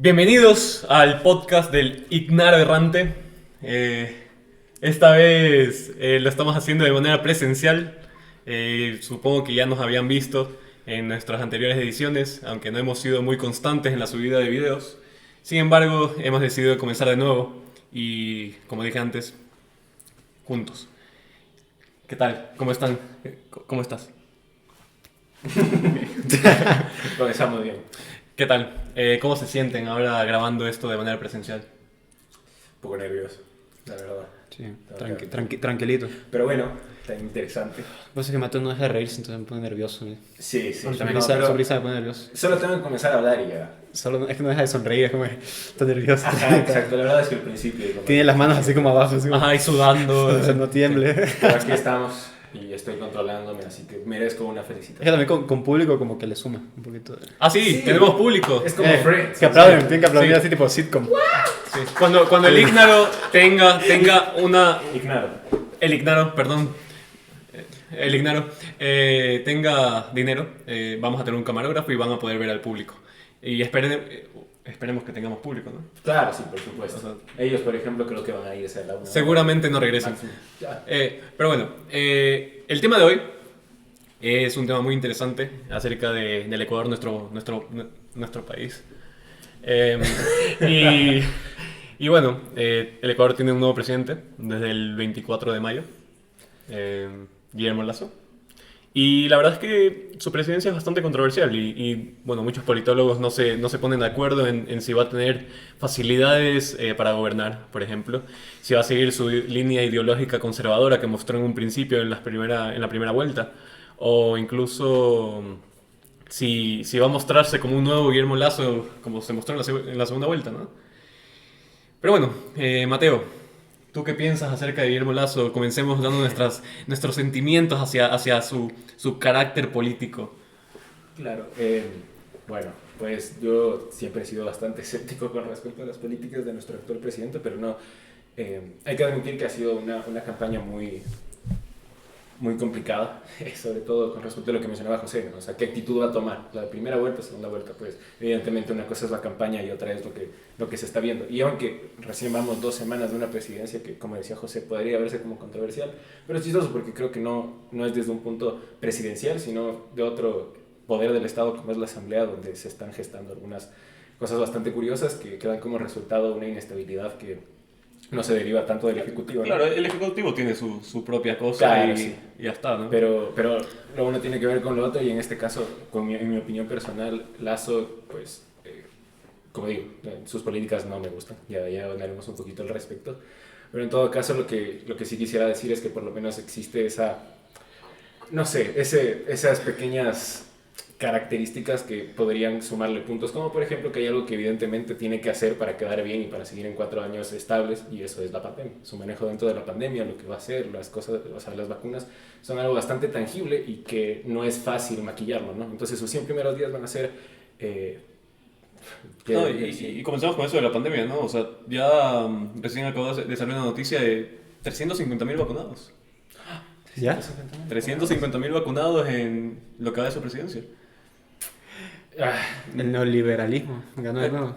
Bienvenidos al podcast del Ignaro Errante. Esta vez lo estamos haciendo de manera presencial. Supongo que ya nos habían visto en nuestras anteriores ediciones, aunque no hemos sido muy constantes en la subida de videos. Sin embargo, hemos decidido comenzar de nuevo y, como dije antes, juntos. ¿Qué tal? ¿Cómo están? ¿Cómo estás? Comenzamos bien. ¿Qué tal? ¿Cómo se sienten ahora grabando esto de manera presencial? Un poco nervioso, la verdad. Sí, tranquilito. Pero bueno, está interesante. Pasa que Mateo no deja de reírse, entonces me pone nervioso. Sí. Su No, risa pero me pone nervioso. solo tengo que comenzar a hablar y ya. Es que no deja de sonreír, es como que está nervioso. Ajá, exacto. La verdad es que al principio... Tiene las manos así como abajo, así como, Ajá, y sudando. o sea, no tiemble. Pero aquí estamos y estoy controlándome, así que merezco una Es que felicitación. también con público como que le suma un poquito de... Ah, sí, Sí. tenemos público. Es como Friends. que aplauden, o sea, tienen que aplaudir Sí. así tipo sitcom. Sí. Cuando el Ignaro tenga una... Ignaro. El Ignaro, perdón. El Ignaro tenga dinero, vamos a tener un camarógrafo y van a poder ver al público. Y esperemos que tengamos público, ¿no? Claro, sí, por supuesto. O sea, Ellos, por ejemplo, creo que van a irse a la una. seguramente no regresen. Máximo. Ya. Pero bueno, el tema de hoy es un tema muy interesante acerca del Ecuador, nuestro país. Y, y bueno, el Ecuador tiene un nuevo presidente desde el 24 de mayo, Guillermo Lasso. Y la verdad es que su presidencia es bastante controversial bueno, muchos politólogos no se ponen de acuerdo en si va a tener facilidades para gobernar, por ejemplo, si va a seguir su línea ideológica conservadora que mostró en un principio en la primera vuelta, o incluso si va a mostrarse como un nuevo Guillermo Lasso como se mostró en la segunda vuelta, ¿no? Pero bueno, Mateo, ¿tú qué piensas acerca de Guillermo Lasso? Comencemos dando nuestros sentimientos hacia su carácter político. Claro. Bueno, pues yo siempre he sido bastante escéptico con respecto a las políticas de nuestro actual presidente, pero no. Hay que admitir que ha sido una campaña muy complicada, sobre todo con respecto a lo que mencionaba José, ¿no? O sea, ¿qué actitud va a tomar? La primera vuelta, segunda vuelta, pues evidentemente una cosa es la campaña y otra es lo que se está viendo. Y aunque recién vamos 2 semanas de una presidencia que, como decía José, podría verse como controversial, pero es chistoso porque creo que no es desde un punto presidencial, sino de otro poder del Estado como es la Asamblea, donde se están gestando algunas cosas bastante curiosas que dan como resultado una inestabilidad que no se deriva tanto del Ejecutivo, ¿no? Claro, el Ejecutivo tiene su propia cosa Claro, y sí. y ya está, ¿no? Pero lo uno tiene que ver con lo otro y en este caso, en mi opinión personal, Lasso, pues, como digo, sus políticas no me gustan, ya hablaremos un poquito al respecto, pero en todo caso lo que sí quisiera decir es que por lo menos existe no sé, esas pequeñas características que podrían sumarle puntos, como por ejemplo que hay algo que evidentemente tiene que hacer para quedar bien y para seguir en 4 años estables, y eso es la pandemia, su manejo dentro de la pandemia, lo que va a hacer, las cosas, o sea, las vacunas son algo bastante tangible y que no es fácil maquillarlo, ¿no? Entonces sus 100 primeros días van a ser... No, y comenzamos con eso de la pandemia, ¿no? O sea, ya recién acabó de salir una noticia de 350.000 vacunados. ¿Ya? 350.000 vacunados en lo que va de su presidencia. El neoliberalismo ganó de nuevo.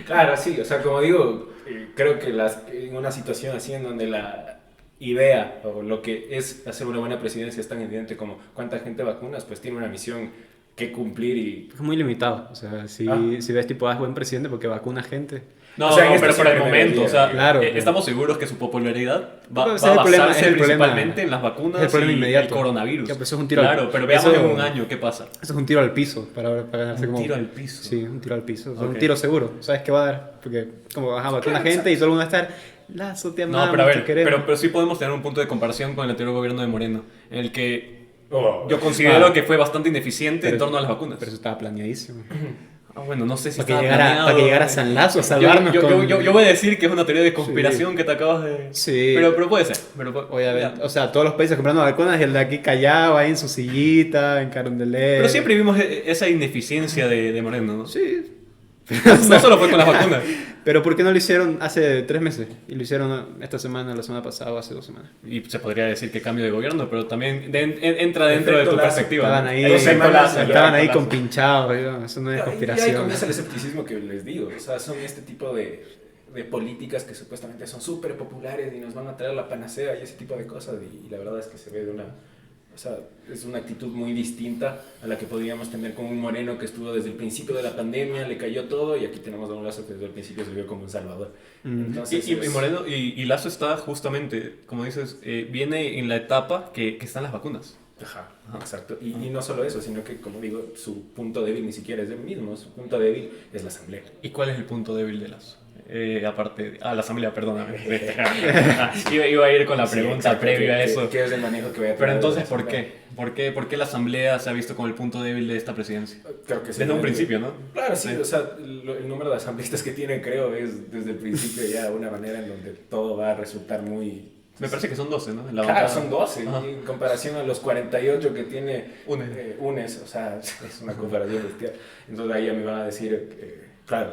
Claro, sí, o sea, como digo, creo que en una situación así en donde la idea o lo que es hacer una buena presidencia es tan evidente como cuánta gente vacunas, pues tiene una misión que cumplir y... Es muy limitado. O sea, si ves tipo, es buen presidente porque vacuna gente. No, O sea, en pero este por el primer momento, día, o sea, claro. estamos seguros que su popularidad va Pero a ese es el problema, basarse es el problema. principalmente en las vacunas Es el problema y inmediato. el coronavirus. Que, pues, eso es un tiro Claro, pero veamos eso- en un año qué pasa. Eso es un tiro al piso para ganarse Un como... tiro al piso. Sí, un tiro al piso. O sea, Ok. un tiro seguro. ¿Sabes qué va a dar? Porque como vacuna gente y todo el mundo va a estar... Lazo, te amamos, No, pero a te ver, queremos. pero sí podemos tener un punto de comparación con el anterior gobierno de Moreno, en el que Oh, yo considero que fue bastante ineficiente Pero en torno a las vacunas. Pero eso estaba planeadísimo. Ah, bueno, no sé si Para que, estaba llegara, planeado. para que llegara San Lazo a salvarnos. Yo voy a decir que es una teoría de conspiración que te acabas de... Sí. Pero puede ser. Obviamente. Ya. O sea, todos los países comprando vacunas y el de aquí callado ahí en su sillita, en Carondelet. Pero siempre vimos esa ineficiencia de Moreno, ¿no? Sí. No solo fue con las vacunas. Pero ¿por qué no lo hicieron hace 3 meses? Y lo hicieron esta semana, la semana pasada o hace 2 semanas. Y se podría decir que cambio de gobierno, pero también entra dentro de tu Efecto Lazo. perspectiva. Estaban ¿no? ahí, Efecto Lazo, estaban ahí Efecto con Lazo. pinchados, eso no es Y ahí conspiración. comienza el escepticismo que les digo. O sea, son este tipo de políticas que supuestamente son súper populares y nos van a traer la panacea y ese tipo de cosas. Y la verdad es que se ve de una... O sea, es una actitud muy distinta a la que podríamos tener con un Moreno que estuvo desde el principio de la pandemia, le cayó todo, y aquí tenemos a un Lazo que desde el principio se vio como un salvador. Entonces, Y Moreno y Lazo está justamente, como dices, viene en la etapa que están las vacunas. Ajá, exacto. Y no solo eso, sino que, como digo, su punto débil ni siquiera es el mismo. Su punto débil es la asamblea. ¿Y cuál es el punto débil de Lazo? Aparte, la asamblea, perdóname. Iba a ir con la pregunta exacto, previa a que- eso. que es el manejo que voy a tener Pero de entonces, la ¿por asamblea. qué? ¿Por qué la asamblea se ha visto como el punto débil de esta presidencia? Creo que sí. Desde un principio, ¿no? Claro, sí, Sí. o sea, el número de asambleístas que tienen, creo, es desde el principio ya una manera en donde todo va a resultar muy... Me parece que son 12, ¿no? En la Claro, bancada. son 12, Ajá. y en comparación a los 48 que tiene UNES. UNES, o sea, es una comparación bestial. Entonces ahí ya me van a decir, claro,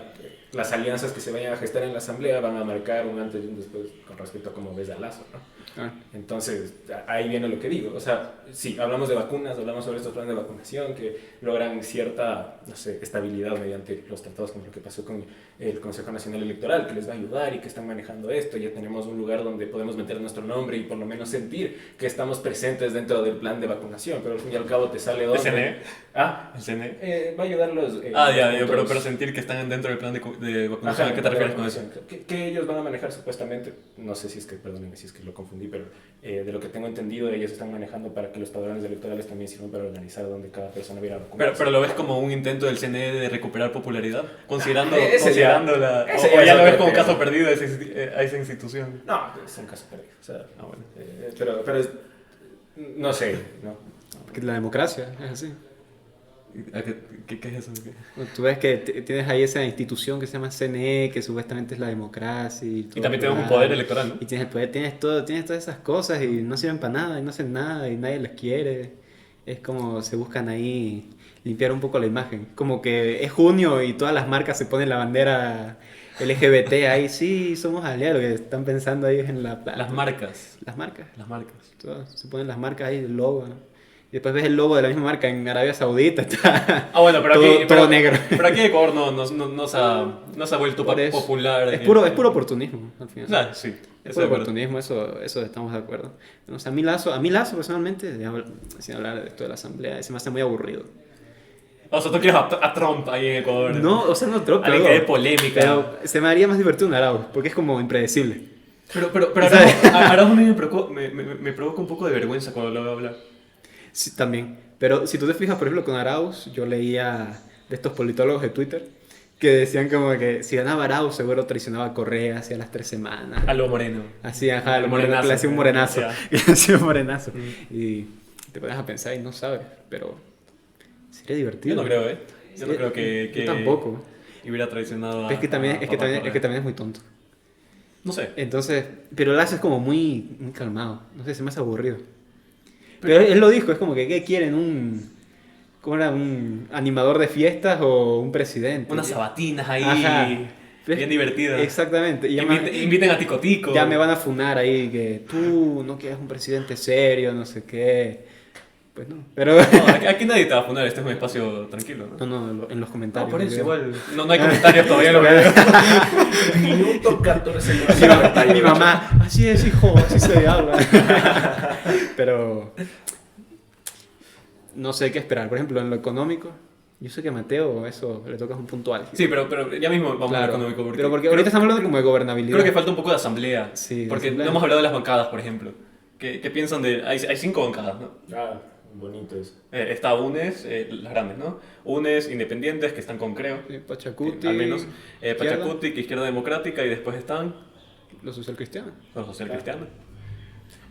las alianzas que se vayan a gestar en la asamblea van a marcar un antes y un después con respecto a cómo ves a Lazo, ¿no? Ah. Entonces, ahí viene lo que digo. O sea, sí, hablamos de vacunas, hablamos sobre estos planes de vacunación que logran cierta, no sé, estabilidad mediante los tratados, como lo que pasó con el Consejo Nacional Electoral, que les va a ayudar y que están manejando esto. Ya tenemos un lugar donde podemos meter nuestro nombre y por lo menos sentir que estamos presentes dentro del plan de vacunación. Pero al fin y al cabo te sale ¿El donde... CNE? Ah, ¿El CNE? va a ayudar los... Ya, puntos. pero sentir que están dentro del plan de vacunación. Ajá, ¿A qué te refieres con eso? que ellos van a manejar supuestamente, no sé si es que, perdónenme si es que lo confundí, pero de lo que tengo entendido, ellos están manejando para que los padrones electorales también sirvan para organizar donde cada persona viera vacunarse. Pero lo ves como un intento del CNE de recuperar popularidad, considerando ya- ese o ya ya es lo ves otro como tema. caso perdido a esa institución. No, es un caso perdido. O sea, Bueno. pero es, no sé, ¿no? Porque la democracia es así. ¿Qué es eso? Tú ves que tienes ahí esa institución que se llama CNE, que supuestamente es la democracia. Y también tenemos un poder electoral, ¿no? Y tienes el poder, tienes todas esas cosas y no sirven para nada y no hacen nada y nadie les quiere. Es como se buscan ahí limpiar un poco la imagen. Como que es junio y todas las marcas se ponen la bandera LGBT ahí. Sí, somos aliados. Lo que están pensando ahí es en Las marcas. Las marcas. Las marcas. Todas, se ponen las marcas ahí, el logo, ¿no? Y después ves el logo de la misma marca en Arabia Saudita. Está Bueno, pero todo, aquí, todo negro. Pero aquí Ecuador no se ha vuelto Por eso. popular. Es puro oportunismo, al final. Ah, sí. Es Eso puro de acuerdo. oportunismo, eso estamos de acuerdo. O sea, a mí Lazo personalmente, sin hablar de esto de la asamblea, se me hace muy aburrido. O sea, tú quieres a Trump ahí en Ecuador. No, o sea, no creo Alguien que dé polémica. Pero se me haría más divertido un Arauz, porque es como impredecible. Pero Arauz me provoca un poco de vergüenza cuando lo veo hablar. Sí, también. Pero si tú te fijas, por ejemplo, con Arauz, yo leía de estos politólogos de Twitter que decían como que si ganaba Arauz, seguro traicionaba a Correa hacia las 3 semanas. A lo moreno. Así, ajá, Al el moreno, morenazo. que le hacía un morenazo. Ya. Que le hacía un morenazo. Y te pones a pensar y no sabes, pero sería divertido. Yo no creo, ¿eh? Yo no Sí, creo que yo tampoco. hubiera traicionado Pero es que también, a es que Papá también, es que Correa. también es muy tonto. No sé. Entonces, pero Lazo es como muy, muy calmado. No sé, se me hace aburrido. Pero él lo dijo, es como que ¿qué quieren? ¿Cómo era? ¿Un animador de fiestas o un presidente? Unas sabatinas ahí. Ajá. Bien divertidas. Exactamente. Y ya, Inviten a Tico Tico. ya me van a funar ahí que tú no quieres un presidente serio, no sé qué. Pues no. Pero No, aquí nadie te va a funar, este es un espacio tranquilo, ¿no? no, en los comentarios. No, por eso video. igual. No hay comentarios todavía en los videos. Minuto 14. Mi mamá, así es, hijo, así se habla. Pero no sé qué esperar. Por ejemplo, en lo económico, yo sé que a Mateo eso le tocas un punto álgido. Sí, pero ya mismo vamos Claro. a lo económico. Porque Pero porque ahorita estamos hablando como de gobernabilidad. Creo que falta un poco de asamblea. Sí, de porque asamblea. no hemos hablado de las bancadas, por ejemplo. ¿Qué piensan de...? Hay 5 bancadas, ¿no? Ah, bonito eso. Está UNES, las grandes, ¿no? UNES, Independientes, que están con Creo. Sí, Pachacuti, Al menos. Izquierda. Pachacuti, que Izquierda Democrática, y después están los socialcristianos. los social cristianos.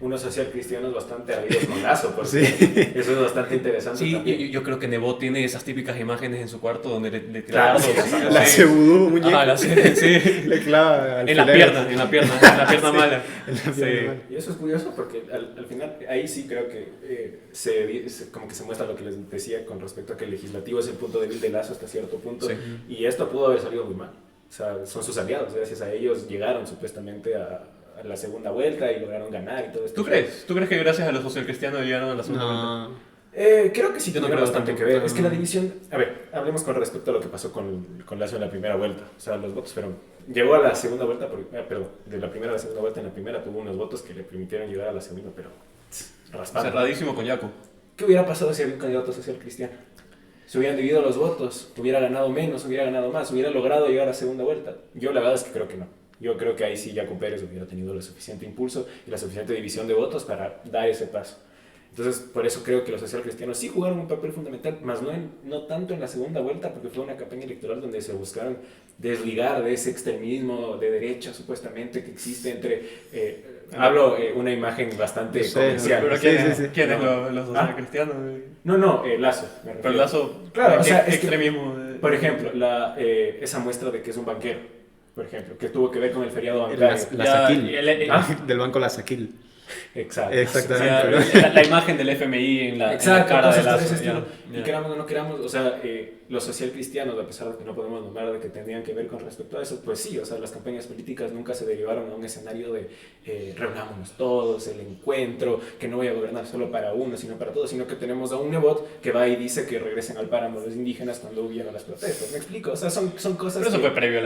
unos socialcristianos bastante habidos con Lazo, porque Sí. eso es bastante interesante Sí, también. yo creo que Nebot tiene esas típicas imágenes en su cuarto donde le tira Claro, dardos. sí, La Sí. hace vudú, muñeco. Ajá, sí. Le clava En la pierna, en la pierna mala. En la Sí. pierna mala. Y eso es curioso porque al final ahí sí creo que como que se muestra lo que les decía con respecto a que el legislativo es el punto débil de Lazo hasta cierto punto, Sí. y esto pudo haber salido muy mal. O sea, son sus aliados, gracias a ellos llegaron supuestamente a la segunda vuelta y lograron ganar y todo esto. ¿Tú crees? ¿Tú crees que gracias a los socialcristianos llegaron a la segunda vuelta? No. Creo que sí Yo no tiene creo bastante que tampoco. ver. Es que la división... A ver, hablemos con respecto a lo que pasó con Lazo en la primera vuelta. O sea, los votos fueron... Llegó a la segunda vuelta, perdón, de la primera a la segunda vuelta. En la primera tuvo unos votos que le permitieron llegar a la segunda, pero raspando. Cerradísimo con Yaco. ¿Qué hubiera pasado si había un candidato social cristiano? Se hubieran dividido los votos, hubiera ganado menos, hubiera ganado más, hubiera logrado llegar a segunda vuelta. Yo la verdad es que creo que no. Yo creo que ahí sí Yaco Pérez hubiera tenido el suficiente impulso y la suficiente división de votos para dar ese paso. Entonces, por eso creo que los socialcristianos sí jugaron un papel fundamental, más no tanto en la segunda vuelta, porque fue una campaña electoral donde se buscaron desligar de ese extremismo de derecha, supuestamente, que existe entre... hablo una imagen bastante Sí, comercial. Pero Sí, ¿quiénes sí, sí. ¿quiénes No. los socialcristianos? No, Lazo. me Pero refiero. Lazo, Claro, o sea, ¿qué es que- extremismo? Por ejemplo, esa muestra de que es un banquero, por ejemplo, que tuvo que ver con el feriado bancario. La Ya, Saquil. ¿Ah? Del banco La Saquil. Exacto. O Exactamente. sea, la imagen del FMI en la Exacto, cara de cosas de Lazo. ese ya, estilo. ya. Y queramos o no queramos, o sea, los socialcristianos, a pesar de que no podemos nombrar de que tendrían que ver con respecto a eso, pues sí, o sea, las campañas políticas nunca se derivaron a un escenario de reunámonos todos, el encuentro, que no voy a gobernar solo para uno, sino para todos, sino que tenemos a un Nebot que va y dice que regresen al páramo los indígenas cuando huyeron las protestas. ¿Me explico? O sea, son cosas Pero eso que... fue previo a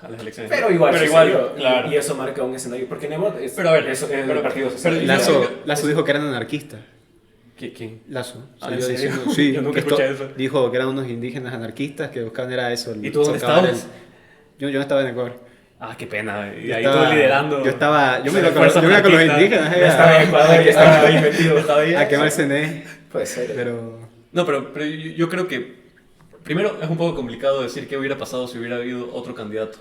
las elecciones. Pero igual, Pero claro. y eso marca un escenario, porque Nebot es, Pero a ver, es pero- el Partido Social. pero- Lazo dijo que eran anarquistas. ¿Quién? Lazo. Ah, Salió ¿en serio? diciendo, sí, Yo nunca que escuché eso. dijo que eran unos indígenas anarquistas que buscaban era eso. ¿Y tú dónde socavar estabas? Yo no estaba en Ecuador. Ah, qué pena. Y Yo ahí estaba- tú liderando. Yo me la iba con fuerza los anarquista. indígenas. Ya estaba en Ecuador, ya estaba ahí metido. Estaba ahí. A quemar CNE. Puede ser. Pero. No, pero yo creo que primero es un poco complicado decir qué hubiera pasado si hubiera habido otro candidato.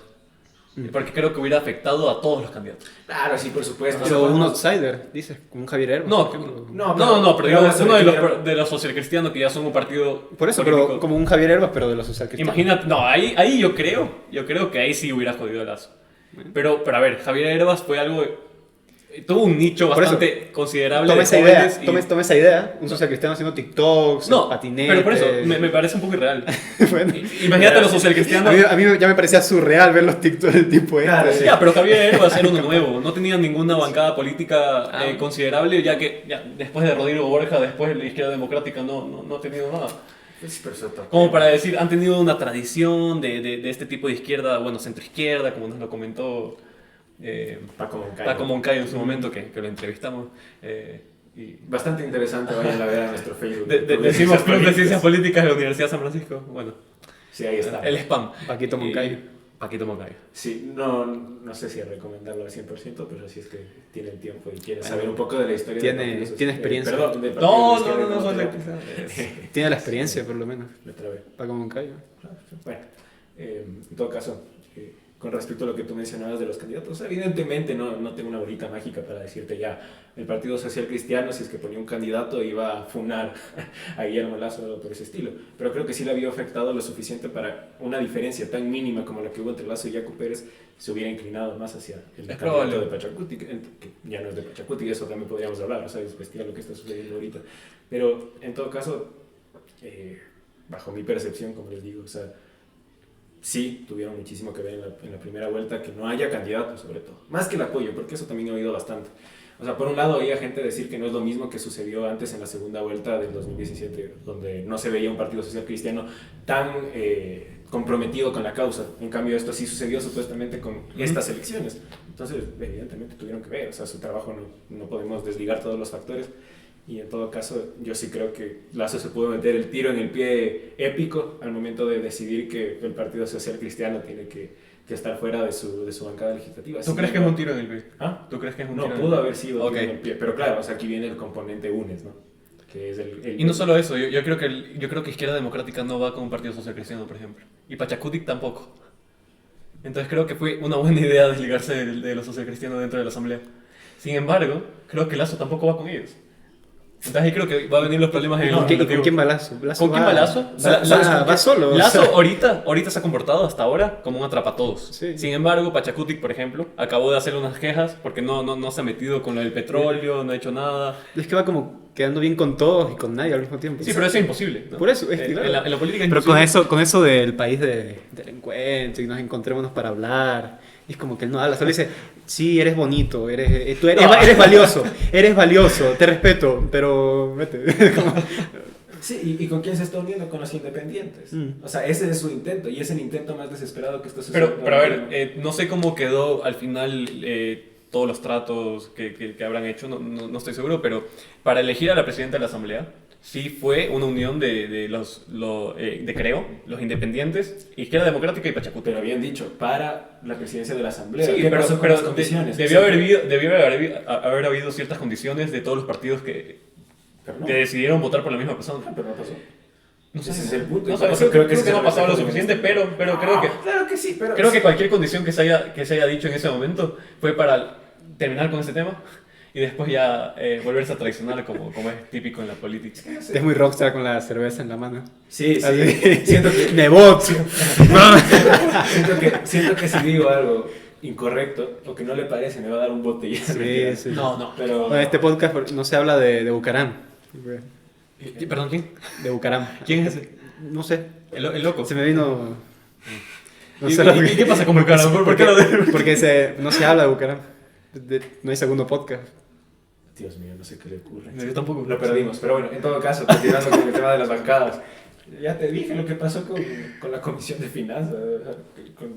Porque creo que hubiera afectado a todos los candidatos. Claro, sí, por supuesto. Pero Eso un vamos- outsider, dices, como un Javier Hermo. No, por ejemplo. pero digo, vamos a uno ver de los socialcristianos que ya son un partido Por eso, político. pero como un Javier Herbas, pero de los socialcristianos. Imagínate, no, ahí yo creo que ahí sí hubiera jodido el Lazo. Pero a ver, Javier Herbas fue algo, tuvo un nicho Por eso, bastante considerable Toma de esa idea, jóvenes y- toma esa idea, un socialcristiano haciendo TikToks, No, patinetes. pero por eso, me parece un poco irreal. Bueno, Imagínate los socialcristianos. a mí ya me parecía surreal ver los TikToks del tipo este. Claro, sí. Ya, pero Javier Herbas era uno nuevo, no tenía ninguna bancada política Ah. considerable, ya que después de Rodrigo Borja, después de la izquierda democrática no ha tenido nada. Sí, pero eso está- Como para decir, han tenido una tradición de este tipo de izquierda, bueno, centroizquierda, como nos lo comentó Paco Moncayo. Paco Moncayo en su momento, que lo entrevistamos. Y Bastante interesante, vayan a ver a nuestro Facebook. decimos Club de Ciencias Políticas de la Universidad de San Francisco. Bueno, Sí, ahí está. el spam. Paquito Y- Moncayo. Paquito Moncayo. Sí, no sé si recomendarlo al 100%, pero si es que tienen tiempo y quieren saber un poco de la historia Tiene- del Partido Social- tiene experiencia. Perdón, del Partido No, de Izquierda no, no, Democrática. Tiene la experiencia, por lo menos. Me trabé. Paco Moncayo. Bueno, en todo caso, con respecto a lo que tú mencionabas de los candidatos, evidentemente no tengo una bolita mágica para decirte ya, el Partido Social Cristiano, si es que ponía un candidato, iba a funar a Guillermo Lazo o algo por ese estilo. Pero creo que sí le había afectado lo suficiente para una diferencia tan mínima como la que hubo entre Lazo y Yaco Pérez se hubiera inclinado más hacia el Es candidato probable. de Pachacuti, que ya no es de Pachacuti, eso también podríamos hablar, o sea, investigar lo que está sucediendo ahorita. Pero en todo caso, bajo mi percepción, como les digo, o sea, sí tuvieron muchísimo que ver en la primera vuelta que no haya candidatos, sobre todo. Más que el apoyo, porque eso también he oído bastante. O sea, por un lado oía gente decir que no es lo mismo que sucedió antes en la segunda vuelta del 2017, donde no se veía un Partido Social Cristiano tan comprometido con la causa. En cambio, esto sí sucedió supuestamente con estas elecciones. Entonces, evidentemente tuvieron que ver, o sea, su trabajo no podemos desligar todos los factores. Y en todo caso, yo sí creo que Lazo se pudo meter el tiro en el pie épico al momento de decidir que el Partido Social Cristiano tiene que estar fuera de su bancada legislativa. ¿Tú Sí, crees que es un tiro en el pie? ¿Ah? ¿Tú crees que es un No, tiro en pudo el haber sido un Ok. tiro en el pie, pero claro, o sea, aquí viene el componente UNES, ¿no? Que es Y no solo eso, yo creo que Izquierda Democrática no va con un partido social cristiano, por ejemplo. Y Pachacutic tampoco. Entonces creo que fue una buena idea desligarse de los socialcristianos dentro de la asamblea. Sin embargo, creo que Lazo tampoco va con ellos. Entonces ahí creo que va a venir los problemas en el ¿Con legislativo. quién va Lazo? ¿Con quién va Lazo? Va solo. Lazo o sea. ahorita se ha comportado hasta ahora como un atrapatodos. Sí. Sin embargo, Pachacutic, por ejemplo, acabó de hacer unas quejas porque no se ha metido con lo del petróleo, no ha hecho nada. Es que va como quedando bien con todos y con nadie al mismo tiempo. Sí, pero eso es imposible, ¿no? Por eso, es que, claro. En la política es Pero imposible. con eso del país del encuentro y nos encontrémonos para hablar, es como que él no habla, solo dice, sí, eres bonito, eres valioso, te respeto, pero vete. Como- Sí, ¿y con quién se está uniendo? Con los independientes. O sea, ese es su intento y es el intento más desesperado que está sucediendo. Pero a ver, no sé cómo quedó al final todos los tratos que habrán hecho, no estoy seguro, pero para elegir a la presidenta de la Asamblea, sí fue una unión de Creo, los independientes, Izquierda Democrática y Pachacuti. Pero habían dicho, para la presidencia de la Asamblea. Sí, ¿Qué pero, pasó con pero las condiciones? debió haber habido ciertas condiciones de todos los partidos que Pero no. decidieron votar por la misma persona. Pero no pasó. No sé, Ese es el punto. No y sé, por eso creo que ese no ha es el pasado lo reflejo de suficiente, esto. pero creo que... Claro que sí, pero... Creo que cualquier condición que se haya dicho en ese momento fue para terminar con ese tema y después ya volverse a traicionar como es típico en la política. Es muy rockstar con la cerveza en la mano. Sí, sí. Así. Siento que... Nebot. siento que si digo algo incorrecto o que no le parece, me va a dar un botellazo. Sí, sí. No. Pero... Bueno, este podcast no se habla de Bucaram. Perdón, ¿quién? De Bucaram. ¿Quién es ese? No sé. El loco. Se me vino. No ¿Y, sé y qué pasa con Bucaram? ¿Por qué lo de... Porque no se habla de Bucaram. No hay segundo podcast. Dios mío, no sé qué le ocurre. Yo tampoco. Lo perdimos, pero bueno, en todo caso, continuando con el tema de las bancadas. Ya te dije lo que pasó con la Comisión de Finanzas, o sea,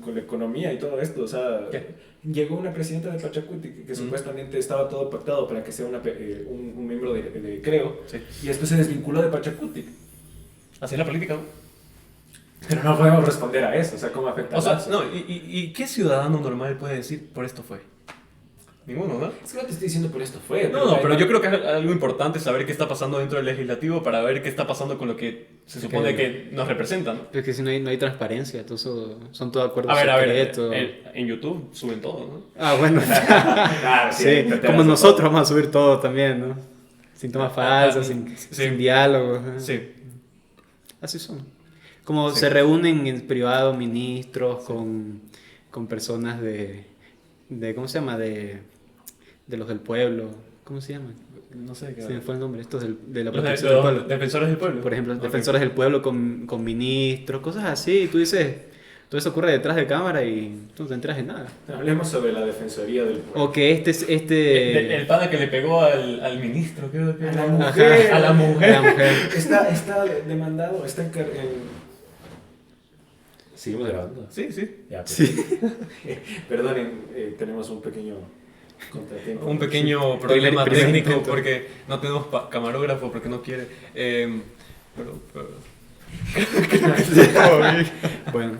con la economía y todo esto. O sea, ¿Qué? llegó una presidenta de Pachacuti que supuestamente estaba todo pactado para que sea un miembro de Creo, Sí. y después se desvinculó de Pachacuti. Así es la política, ¿no? Pero no podemos responder a eso, o sea, ¿cómo afecta O sea, a Lazo? no, ¿y qué ciudadano normal puede decir por esto fue? Ninguno, ¿no? Es que no te estoy diciendo por esto fue. No, pero yo creo que es algo importante saber qué está pasando dentro del legislativo para ver qué está pasando con lo que se supone que nos representa, ¿no? Es que si no hay transparencia, todo eso, son todos acuerdos A ver, secretos. en YouTube suben todo, ¿no? Ah, bueno. Claro, Sí, te como enteras de nosotros vamos a subir todo también, ¿no? Sin tomas falsas, sí. sin diálogo. Sí. Así son. Como Sí. se reúnen en privado ministros con personas de ¿cómo se llama? De los del pueblo. ¿Cómo se llama? No sé qué. Se me fue el nombre. Estos de la Los protección del pueblo. defensores del pueblo. Por ejemplo, Ok. defensores del pueblo con ministros, cosas así. Y tú dices, todo eso ocurre detrás de cámara y tú no te enteras de nada. Hablemos sobre la Defensoría del Pueblo. O que El pana que le pegó al ministro, creo que A la era. mujer. A la mujer. La mujer. Está demandado, está ¿Seguimos grabando? Sí, sí. Ya, pues. Sí. Perdonen, tenemos un pequeño contratiempo. Un pequeño problema primer técnico intento. porque no tenemos camarógrafo, porque no quiere. Pero Bueno,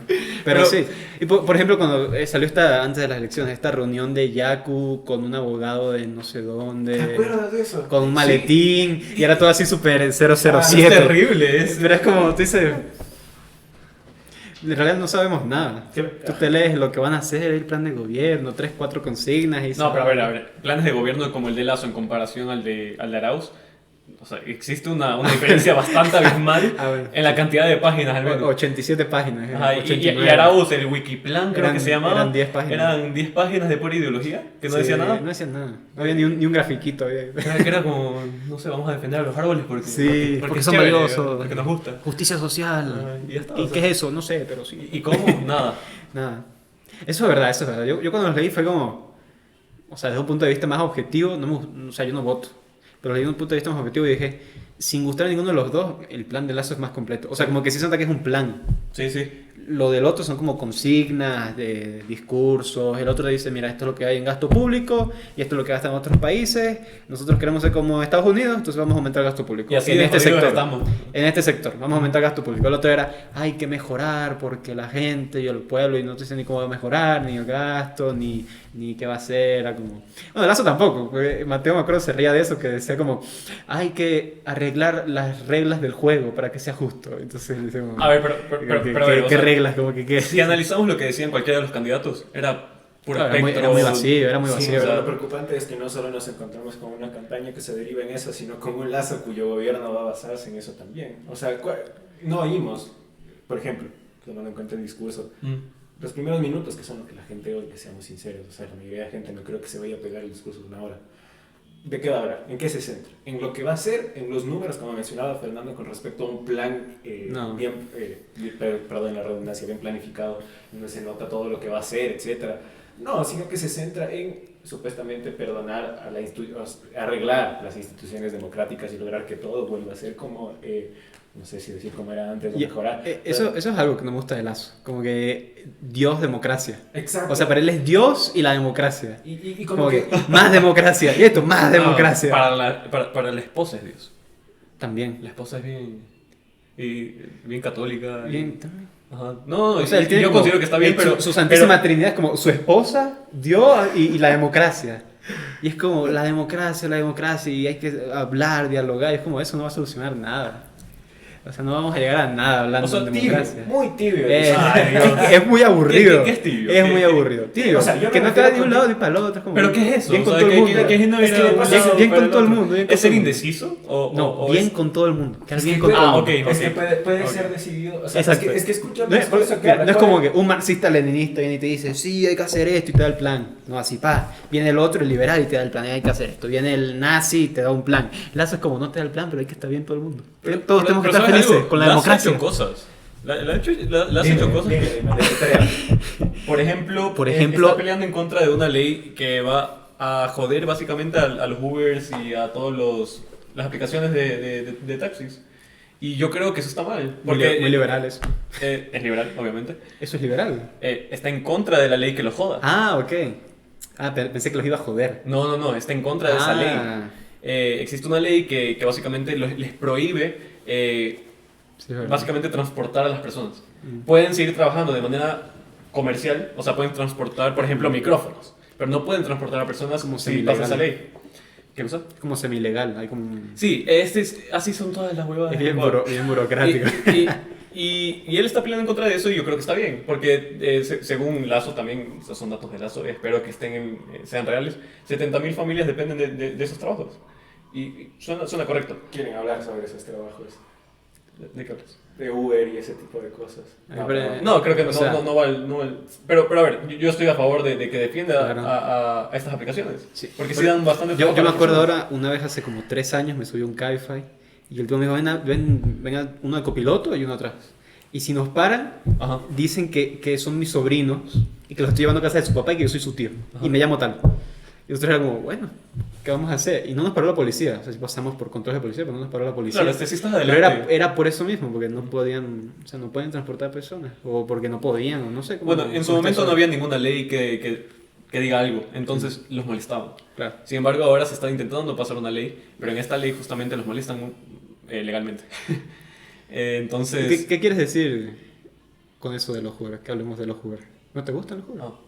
pero sí. Y por ejemplo, cuando salió antes de las elecciones, esta reunión de Yaku con un abogado de no sé ¿Te dónde, acuerdas de eso? con un maletín, y era todo así súper 007. es terrible, es. Pero es como, tú dices, en realidad no sabemos nada. ¿Qué? Tú te lees lo que van a hacer, el plan de gobierno, 3, 4 consignas y No, pero a ver, planes de gobierno como el de Lazo en comparación al de Arauz, o sea, existe una diferencia bastante abismal Ah, bueno. en la cantidad de páginas al menos. 87 páginas. Ajá, y 89. Arauz, el Wikiplan creo que se llamaba, eran 10 páginas. eran 10 páginas de pura ideología, que no Sí, decía nada. No decía nada. No había ni un grafiquito. Había. Que era como, no sé, vamos a defender a los árboles porque, Sí, porque es son chévere, valiosos. porque nos gusta. Justicia social. Ah, y ya está, ¿Y o sea. qué es eso? No sé, pero sí. ¿Y cómo? Nada. Nada. Eso es verdad, eso es verdad. Yo cuando los leí fue como, o sea, desde un punto de vista más objetivo, o sea, yo no voto, pero leí desde un punto de vista más objetivo y dije, sin gustar a ninguno de los dos, el plan de Lazo es más completo. O sea, como que sí se nota que es un plan. Sí, sí. Lo del otro son como consignas de discursos. El otro dice, mira, esto es lo que hay en gasto público y esto es lo que gastan otros países. Nosotros queremos ser como Estados Unidos, entonces vamos a aumentar el gasto público. Y así en de este jodidos sector. estamos. En este sector, vamos a aumentar el gasto público. El otro era, hay que mejorar porque la gente y el pueblo, y no te dicen ni cómo va a mejorar, ni el gasto, ni qué va a hacer. Era como... Bueno, Lazo tampoco, porque Mateo me acuerdo se reía de eso, que decía como, hay que arreglar las reglas del juego para que sea justo. Entonces decimos, A ver, pero a ver, o ¿qué sea, reglas? Como que qué. si analizamos lo que decían cualquiera de los candidatos, era puro Claro, espectro. era muy vacío, era muy Sí, vacío. o sea, ¿verdad? lo preocupante es que no solo nos encontramos con una campaña que se deriva en eso, sino con un lazo cuyo gobierno va a basarse en eso también. O sea, no oímos, por ejemplo, tomando en cuenta el discurso, Mm. los primeros minutos que son lo que la gente oye, que seamos sinceros. O sea, la mayoría de la gente no creo que se vaya a pegar el discurso de una hora. ¿De qué va a hablar? ¿En qué se centra? En lo que va a ser, en los números, como mencionaba Fernando, con respecto a un plan No. bien, perdón la redundancia, bien planificado, donde se nota todo lo que va a hacer, etcétera. No, sino que se centra en supuestamente perdonar a arreglar las instituciones democráticas y lograr que todo vuelva a ser como, no sé si decir como era antes o Y, mejorar. eso es algo que no me gusta de Lazo, como que Dios democracia. Exacto. O sea, para él es Dios y la democracia. y Como que más democracia, y esto, más democracia. Para la esposa es Dios. También. La esposa es bien católica. Bien, también. Ajá. No, O sea, él tiene yo como considero que está bien, pero... su Santísima pero- Trinidad es como su esposa, Dios y la democracia. Y es como la democracia, y hay que hablar, dialogar, y es como eso no va a solucionar nada. O sea, no vamos a llegar a nada hablando O sea, de tibio, democracia. muy tibio. Ay, Dios. Es muy aburrido. ¿Qué es tibio? Es ¿Qué- muy qué- aburrido. Tibio. o sea, yo que me no te da refiero ni un con- lado ni para el otro. Es como, ¿Pero qué es eso? Bien O con sea, todo el mundo. que no Es ir que a de un paso- lado bien para con el todo el otro. mundo, bien con ¿Es todo ser el mundo. indeciso? No, o bien es- con todo el mundo. Quedar Es bien que con todo el Ah, mundo. ok. Es que puede Ok. ser decidido. O sea, Exacto. es que escucha No es, más cosas no es como que un marxista-leninista viene y te dice, sí, hay que hacer esto y te da el plan. No, así, pa. Viene el otro, el liberal, y te da el plan, hay que hacer esto. Viene el nazi y te da un plan. Lazo es como, no te da el plan, pero hay que estar bien todo el mundo. Todos tenemos que estar ¿sabes felices algo? con la Le has democracia. hecho cosas. Le has Dime, hecho cosas. dime, dime, tarea. Por ejemplo, está peleando en contra de una ley que va a joder básicamente a los Ubers y a todas las aplicaciones de taxis. Y yo creo que eso está mal. Porque Muy liberal eso. es liberal, obviamente. Eso es liberal. Está en contra de la ley que lo joda. Ah, ok. Ah, pensé que los iba a joder. No, está en contra de esa ley. Ah, Existe una ley que básicamente les prohíbe sí, es verdad. básicamente transportar a las personas. Mm. Pueden seguir trabajando de manera comercial, o sea, pueden transportar, por ejemplo, micrófonos, pero no pueden transportar a personas Como si semi-legal. pasa esa ley. ¿Qué cosa? Como semi-legal. Hay como... Sí, así son todas las huevadas. Es de bien, Ecuador. bien burocrático. Y él está peleando en contra de eso y yo creo que está bien, porque según Lazo también, esos son datos de Lazo, espero que sean reales, 70.000 familias dependen de esos trabajos. Y suena correcto. Quieren hablar sobre esos trabajos. ¿De qué hablas? De Uber y ese tipo de cosas. Ay, pero- No, creo que O sea- no va pero a ver, yo estoy a favor de que defienda Claro. a estas aplicaciones. Sí. Porque sí dan bastante Yo trabajo a me las acuerdo personas. ahora, una vez hace como 3 años me subí a un Cabify y el tío me dijo, venga uno de copiloto y uno atrás. Y si nos paran, Ajá. dicen que son mis sobrinos y que los estoy llevando a casa de su papá y que yo soy su tío. Ajá. Y me llamo tal. Y nosotros era como, bueno, ¿qué vamos a hacer? Y no nos paró la policía. O sea, sí pasamos por controles de policía, pero no nos paró la policía. Claro, sí estás Pero adelante. era por eso mismo, porque no podían, o sea, no pueden transportar personas. O porque no podían, o no sé cómo. Bueno, en su cómo momento está no eso. había ninguna ley que diga algo, entonces los molestaban. Claro. Sin embargo, ahora se está intentando pasar una ley, pero en esta ley justamente los molestan legalmente. Entonces... ¿Qué quieres decir con eso de los Uber? Que hablemos de los Uber. ¿No te gustan los Uber? No.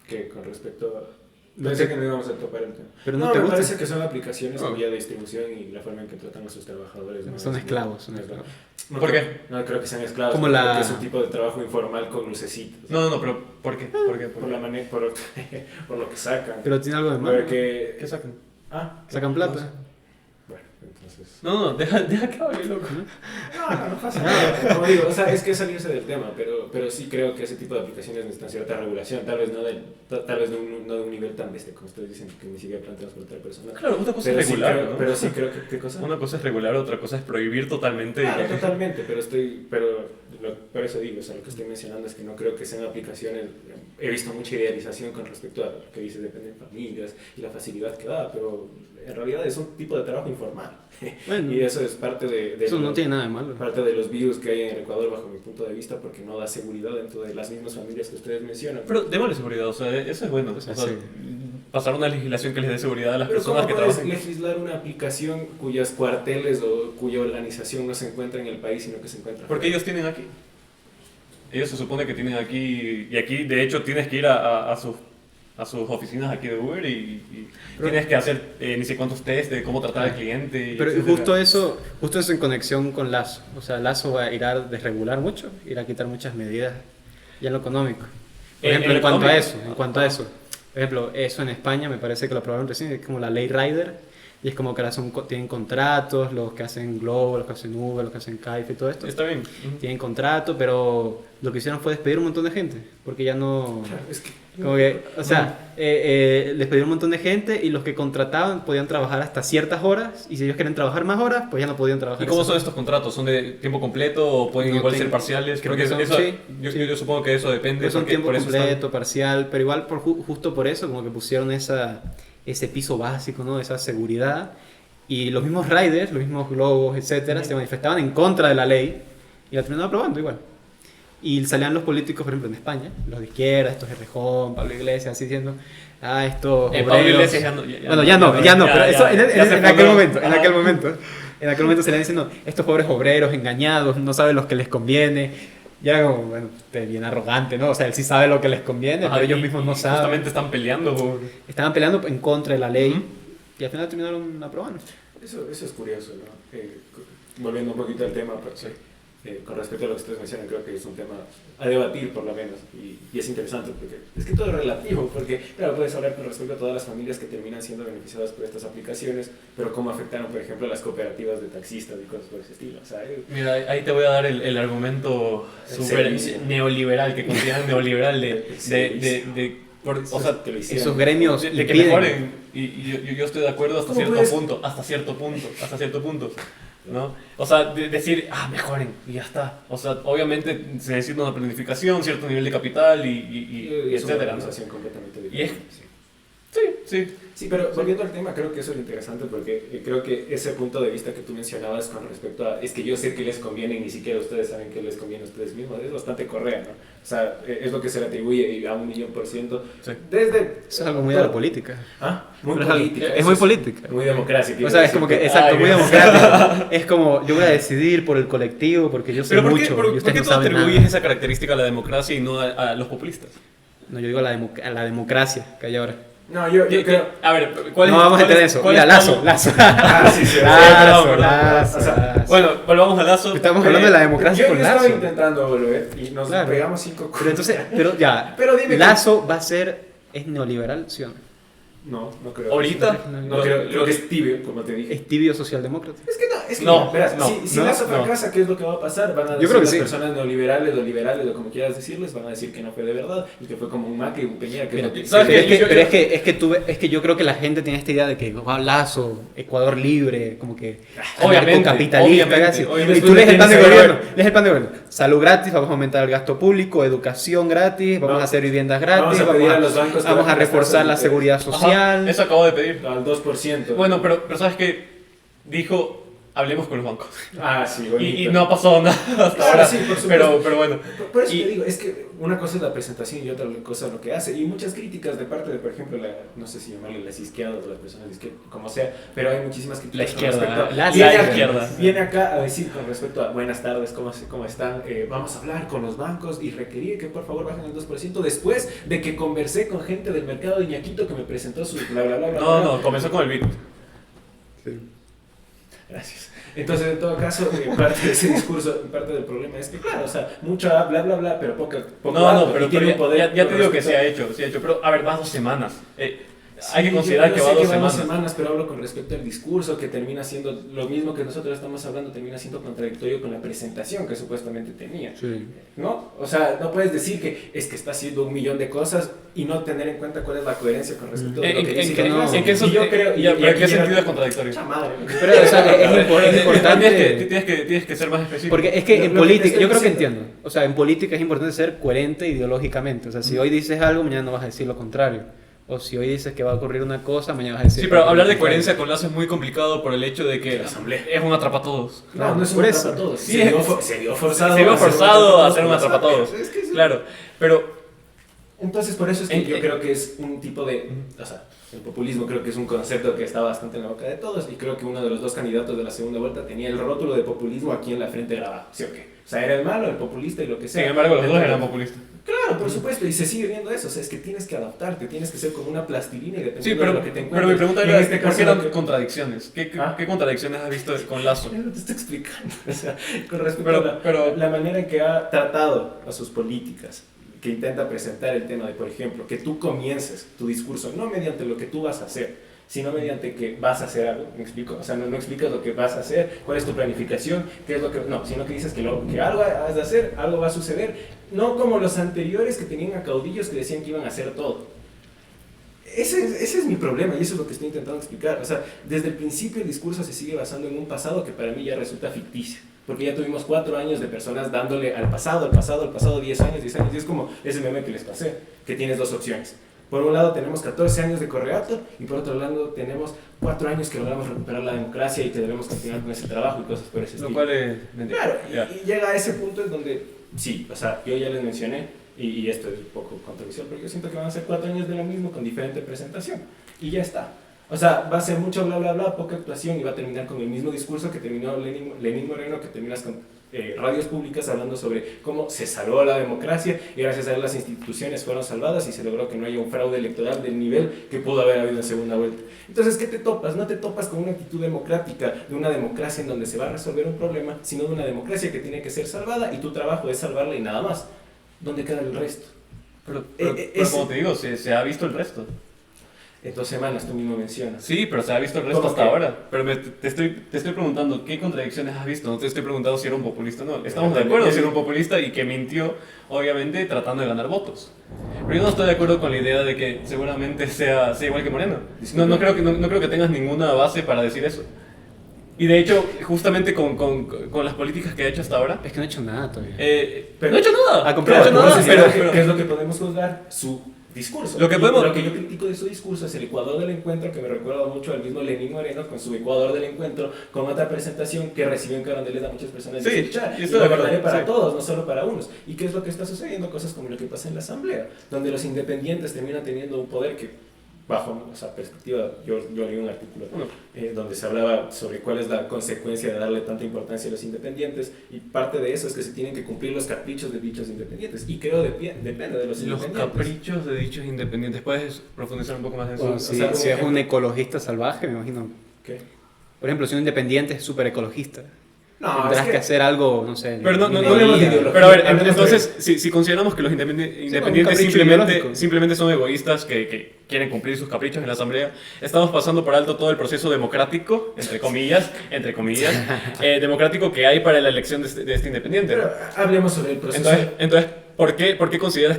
Que con respecto a... No Pensé te- que no íbamos a topar el tema. Pero no no te me gusta. parece que son aplicaciones No. vía de distribución y la forma en que tratan a sus trabajadores. ¿no? Son Es- esclavos, son no, esclavos. no ¿Por creo- qué? No creo que sean esclavos. Como creo la- que es un tipo de trabajo informal con lucecitas. No, pero ¿por qué? ¿Por qué? Por la manera, por lo que sacan. Pero tiene algo de malo. Porque... ¿Qué sacan? Sacan plata. Bueno, entonces... No, deja que hable, loco. No pasa nada. Como digo, o sea, es que es salirse del tema, pero sí creo que ese tipo de aplicaciones necesitan cierta regulación, tal vez no de un nivel tan bestia como ustedes dicen, que ni siquiera plan transportar personas. Claro, una cosa Pero es sí, regular, creo, ¿no? pero sí creo que... ¿Qué cosa? Una cosa es regular, otra cosa es prohibir totalmente. Claro, totalmente, por eso digo, o sea, lo que estoy mencionando es que no creo que sean aplicaciones, he visto mucha idealización con respecto a lo que dice dependen familias y la facilidad que da, pero en realidad es un tipo de trabajo informal. Bueno, Y eso es parte de eso no tiene nada de malo. parte de los virus que hay en el Ecuador bajo mi punto de vista porque no da seguridad dentro de las mismas familias que ustedes mencionan. Pero démosle seguridad, o sea, eso es bueno. O sea, Sí. pasar una legislación que les dé seguridad a las Pero personas ¿cómo que puedes trabajan. legislar una aplicación cuyas cuarteles o cuya organización no se encuentra en el país sino que se encuentra Porque fuera? ellos tienen aquí. Ellos se supone que tienen aquí, y aquí de hecho tienes que ir a sus oficinas aquí de Uber y tienes que hacer ni sé cuántos test de cómo tratar al cliente. Pero etcétera. justo eso en conexión con Lazo. O sea, Lazo va a ir a desregular mucho, ir a quitar muchas medidas ya en lo económico. Por ejemplo, en cuanto a eso, económico. en cuanto a eso. Por ejemplo, eso en España me parece que lo aprobaron recién, es como la ley Rider. Y es como que ahora tienen contratos, los que hacen Globo, los que hacen Uber, los que hacen Kaife y todo esto. Está bien. Ujú. Tienen contrato, pero lo que hicieron fue despedir un montón de gente. Porque ya no... Claro, es que Como que, o sea, despedieron un montón de gente y los que contrataban podían trabajar hasta ciertas horas. Y si ellos quieren trabajar más horas, pues ya no podían trabajar. ¿Y cómo esas son horas. estos contratos? ¿Son de tiempo completo o pueden No igual tengo- ser parciales? creo Porque que son- eso, sí, yo, sí. yo supongo que eso depende. Pues son porque tiempo por eso están- completo, parcial, pero igual justo por eso como que pusieron ese piso básico, ¿no? Esa seguridad. Y los mismos riders, los mismos globos, etcétera, se manifestaban en contra de la ley y la terminaron aprobando igual. Y salían los políticos, por ejemplo, en España, los de izquierda, estos Errejón, Pablo Iglesias, así diciendo, estos Pablo obreros... Iglesias ya no. Bueno, ya no, pero eso en aquel momento, en aquel en aquel momento se le diciendo, estos pobres obreros engañados, no saben lo que les conviene. Ya como, bueno, bien arrogante, ¿no? O sea, él sí sabe lo que les conviene, pero ellos mismos no saben. Justamente están peleando por... Estaban peleando en contra de la ley Ujú. y al final terminaron aprobando. eso es curioso, ¿no? Volviendo un poquito al tema, pues, con respecto a lo que ustedes mencionan, creo que es un tema a debatir por lo menos, y es interesante porque es que todo es relativo, porque claro, puedes hablar con respecto a todas las familias que terminan siendo beneficiadas por estas aplicaciones, pero cómo afectaron, por ejemplo, a las cooperativas de taxistas y cosas por ese estilo, o sea, Mira, ahí te voy a dar el argumento El súper servicio. neoliberal, que consideran neoliberal o sea, te lo hicieron. Esos gremios de que impiden. mejoren. Y yo estoy de acuerdo hasta ¿Cómo cierto puedes? punto, hasta cierto punto, ¿no? O sea, decir, mejoren, y ya está. O sea, obviamente se necesita una planificación, cierto nivel de capital y es una etcétera, ¿no? organización completamente Y es- diferente. Sí. Sí. Sí, pero volviendo al tema, creo que eso es interesante porque creo que ese punto de vista que tú mencionabas con respecto a es que yo sé que les conviene y ni siquiera ustedes saben que les conviene a ustedes mismos, es bastante correa, ¿no? O sea, es lo que se le atribuye a 1.000.000%. Sí. Desde... Eso es algo muy de la política. Muy Pero es algo- política. es eso muy política. Muy democrática. O sea, es como que, exacto, Ay, muy gracias. democrático. Es como, yo voy a decidir por el colectivo porque yo sé Pero ¿por qué, mucho por y qué ustedes no tú saben atribuyes nada. esa característica a la democracia y no a los populistas? No, yo digo a la democracia que hay ahora. No, yo creo... A ver, ¿cuál No es? vamos a cuál entrar en es- eso. cuál Mira, es Lazo, Pablo? Lazo. Sí, Lazo, perdón. Lazo, O sea, Lazo. Bueno, volvamos a Lazo. Estamos hablando de la democracia yo con estaba Lazo. intentando volver y nos Claro. pegamos 5 Pero entonces, pero ya, Pero dime Lazo va a ser, ¿es neoliberal, sí o no? No creo. Ahorita, No creo que es tibio, como te dije. ¿Es tibio socialdemócrata? Es que no, es que No, mira, verás, no, si no, Lazo no. fracasa, ¿qué es lo que va a pasar? Van a Yo decir creo que las sí. personas neoliberales o liberales o como quieras decirles, van a decir que no fue de verdad y que fue como un Macri, un Peña, que Mira, es lo que... ¿sabes Pero, qué? es que yo creo que la gente tiene esta idea de que Lazo, Ecuador libre, como que Obviamente, capitalista, obviamente, obviamente. y tú lees el plan de Tienes que gobierno, lees el plan de gobierno, salud gratis, vamos a aumentar el gasto público, educación gratis, vamos No. a hacer viviendas gratis, Vamos a pedir a los bancos que vamos a bajen las reforzar tasas la de seguridad Ajá, social. eso acabo de pedir. Al 2%. Bueno, pero ¿sabes qué? Dijo, hablemos con los bancos. Ah, sí, bonito. Y no ha pasado nada hasta Claro, ahora. sí, por supuesto. Pero bueno. Por eso Y- te digo, es que una cosa es la presentación y otra cosa lo que hace. Y muchas críticas de parte de, por ejemplo, no sé si llamarle las izquierdas o las personas de izquierda, como sea, pero hay muchísimas críticas. La izquierda, con respecto a- la viene acá- izquierda. Viene acá a decir con respecto a buenas tardes, ¿cómo están? Vamos a hablar con los bancos y requerir que por favor bajen el 2% después de que conversé con gente del mercado de Iñaquito que me presentó su bla bla bla. bla, bla. No, comenzó con el beat. Gracias. Entonces, en todo caso, parte de ese discurso, parte del problema es que, claro, o sea, mucho bla, bla, bla, pero poco No, acto, pero y tiene un poder ya te con digo que respecto se ha hecho. Pero, a ver, va 2 semanas. Hay que Sí, considerar yo que sé va 2 van 2 semanas. semanas, pero hablo con respecto al discurso, que termina siendo lo mismo que nosotros estamos hablando, termina siendo contradictorio con la presentación que supuestamente tenía. Sí. ¿No? O sea, no puedes decir que es que está haciendo 1.000.000 de cosas y no tener en cuenta cuál es la coherencia con respecto a lo que dice que no? ¿En qué Y yo creo, ¿en qué aquí llega- sentido es contradictorio? Pucha madre. Pero, o sea, es importante. Tienes que ser más específico. Porque es que Lo en que te política, estoy yo creo que diciendo. entiendo. O sea, en política es importante ser coherente ideológicamente. O sea, si hoy dices algo, mañana no vas a decir lo contrario. O si hoy dices que va a ocurrir una cosa, mañana vas a decir. Sí, que pero va a hablar de ocurrir coherencia con Lazo es muy complicado por el hecho de que La asamblea. es un atrapatodos. No, no es Por un eso. atrapatodos. Sí, Se vio forzado. Se vio forzado a hacer un como atrapatodos. sabe. Es que sí. Claro, pero Entonces, por eso es que En- yo en- creo que es un tipo de... O sea, el populismo creo que es un concepto que está bastante en la boca de todos y creo que uno de los dos candidatos de la segunda vuelta tenía el rótulo de populismo aquí en la frente grabado. ¿Sí o qué? O sea, era el malo, el populista y lo que sea. sin embargo los dos Entonces, eran populistas. Claro, por supuesto, y se sigue viendo eso. O sea, es que tienes que adaptarte, tienes que ser como una plastilina y dependiendo Sí, de pero, lo que te pero encuentres. mi pregunta Y era, en este ¿por caso qué lo eran que- contradicciones? Ah. ¿Qué contradicciones has visto con Lazo? Yo no te estoy explicando. O sea, con respecto Pero- a la manera en que ha tratado a sus políticas, que intenta presentar el tema de, por ejemplo, que tú comiences tu discurso no mediante lo que tú vas a hacer, sino mediante que vas a hacer algo, ¿me explico? O sea, no explicas lo que vas a hacer, cuál es tu planificación, qué es lo que... No, sino que dices que algo has de hacer, algo va a suceder, no como los anteriores que tenían a caudillos que decían que iban a hacer todo. Ese es mi problema y eso es lo que estoy intentando explicar. O sea, desde el principio el discurso se sigue basando en un pasado que para mí ya resulta ficticio. Porque ya tuvimos 4 años de personas dándole al pasado, 10 años, y es como ese meme que les pasé, que tienes 2 opciones. Por un lado tenemos 14 años de correato y por otro lado tenemos 4 años que logramos recuperar la democracia y que debemos continuar con ese trabajo y cosas por ese estilo. Lo cual es mentira. Claro, y llega a ese punto en donde, sí, o sea, yo ya les mencioné, y esto es un poco controversial, pero yo siento que van a ser 4 años de lo mismo con diferente presentación, y ya está. O sea, va a ser mucho bla bla bla, poca actuación y va a terminar con el mismo discurso que terminó Lenín Moreno, que terminas con radios públicas hablando sobre cómo se salvó la democracia y gracias a él las instituciones fueron salvadas y se logró que no haya un fraude electoral del nivel que pudo haber habido en segunda vuelta. Entonces, ¿qué te topas? No te topas con una actitud democrática de una democracia en donde se va a resolver un problema, sino de una democracia que tiene que ser salvada y tu trabajo es salvarla y nada más. ¿Dónde queda el resto? Pero como te digo, se ha visto el resto. En 2 semanas tú mismo mencionas. Sí, pero se ha visto el resto hasta ahora. Pero te estoy preguntando, ¿qué contradicciones has visto? No te estoy preguntando si era un populista o no. Estamos de acuerdo si era un populista y que mintió, obviamente, tratando de ganar votos. Pero yo no estoy de acuerdo con la idea de que seguramente sea igual que Moreno. No creo que tengas ninguna base para decir eso. Y de hecho, justamente con las políticas que ha hecho hasta ahora... Es que no ha hecho nada todavía. Pero no ha hecho nada. Ha comprado ¿qué es lo que podemos juzgar? Su discurso. Lo que yo critico de su discurso es el Ecuador del encuentro, que me recuerda mucho al mismo Lenín Moreno con su Ecuador del encuentro, con otra presentación que recibió en Carondelet a muchas personas de escuchar. Y lo verdaderé para todos, no solo para unos. ¿Y qué es lo que está sucediendo? Cosas como lo que pasa en la Asamblea, donde los independientes terminan teniendo un poder que, bajo esa perspectiva, yo leí un artículo donde se hablaba sobre cuál es la consecuencia de darle tanta importancia a los independientes, y parte de eso es que se tienen que cumplir los caprichos de dichos independientes, y creo depende de los independientes. Los caprichos de dichos independientes, ¿puedes profundizar un poco más en eso? Bueno, si es un ecologista salvaje, me imagino. ¿Qué? Por ejemplo, si un independiente es súper ecologista, No, tendrás que hacer algo, no sé. Pero no hablemos de ideología. pero a ver, entonces, si consideramos que los independientes ideológico. simplemente son egoístas que quieren cumplir sus caprichos en la asamblea, estamos pasando por alto todo el proceso democrático, entre comillas, democrático que hay para la elección de este independiente. Pero hablemos sobre el proceso. Entonces, ¿por qué consideras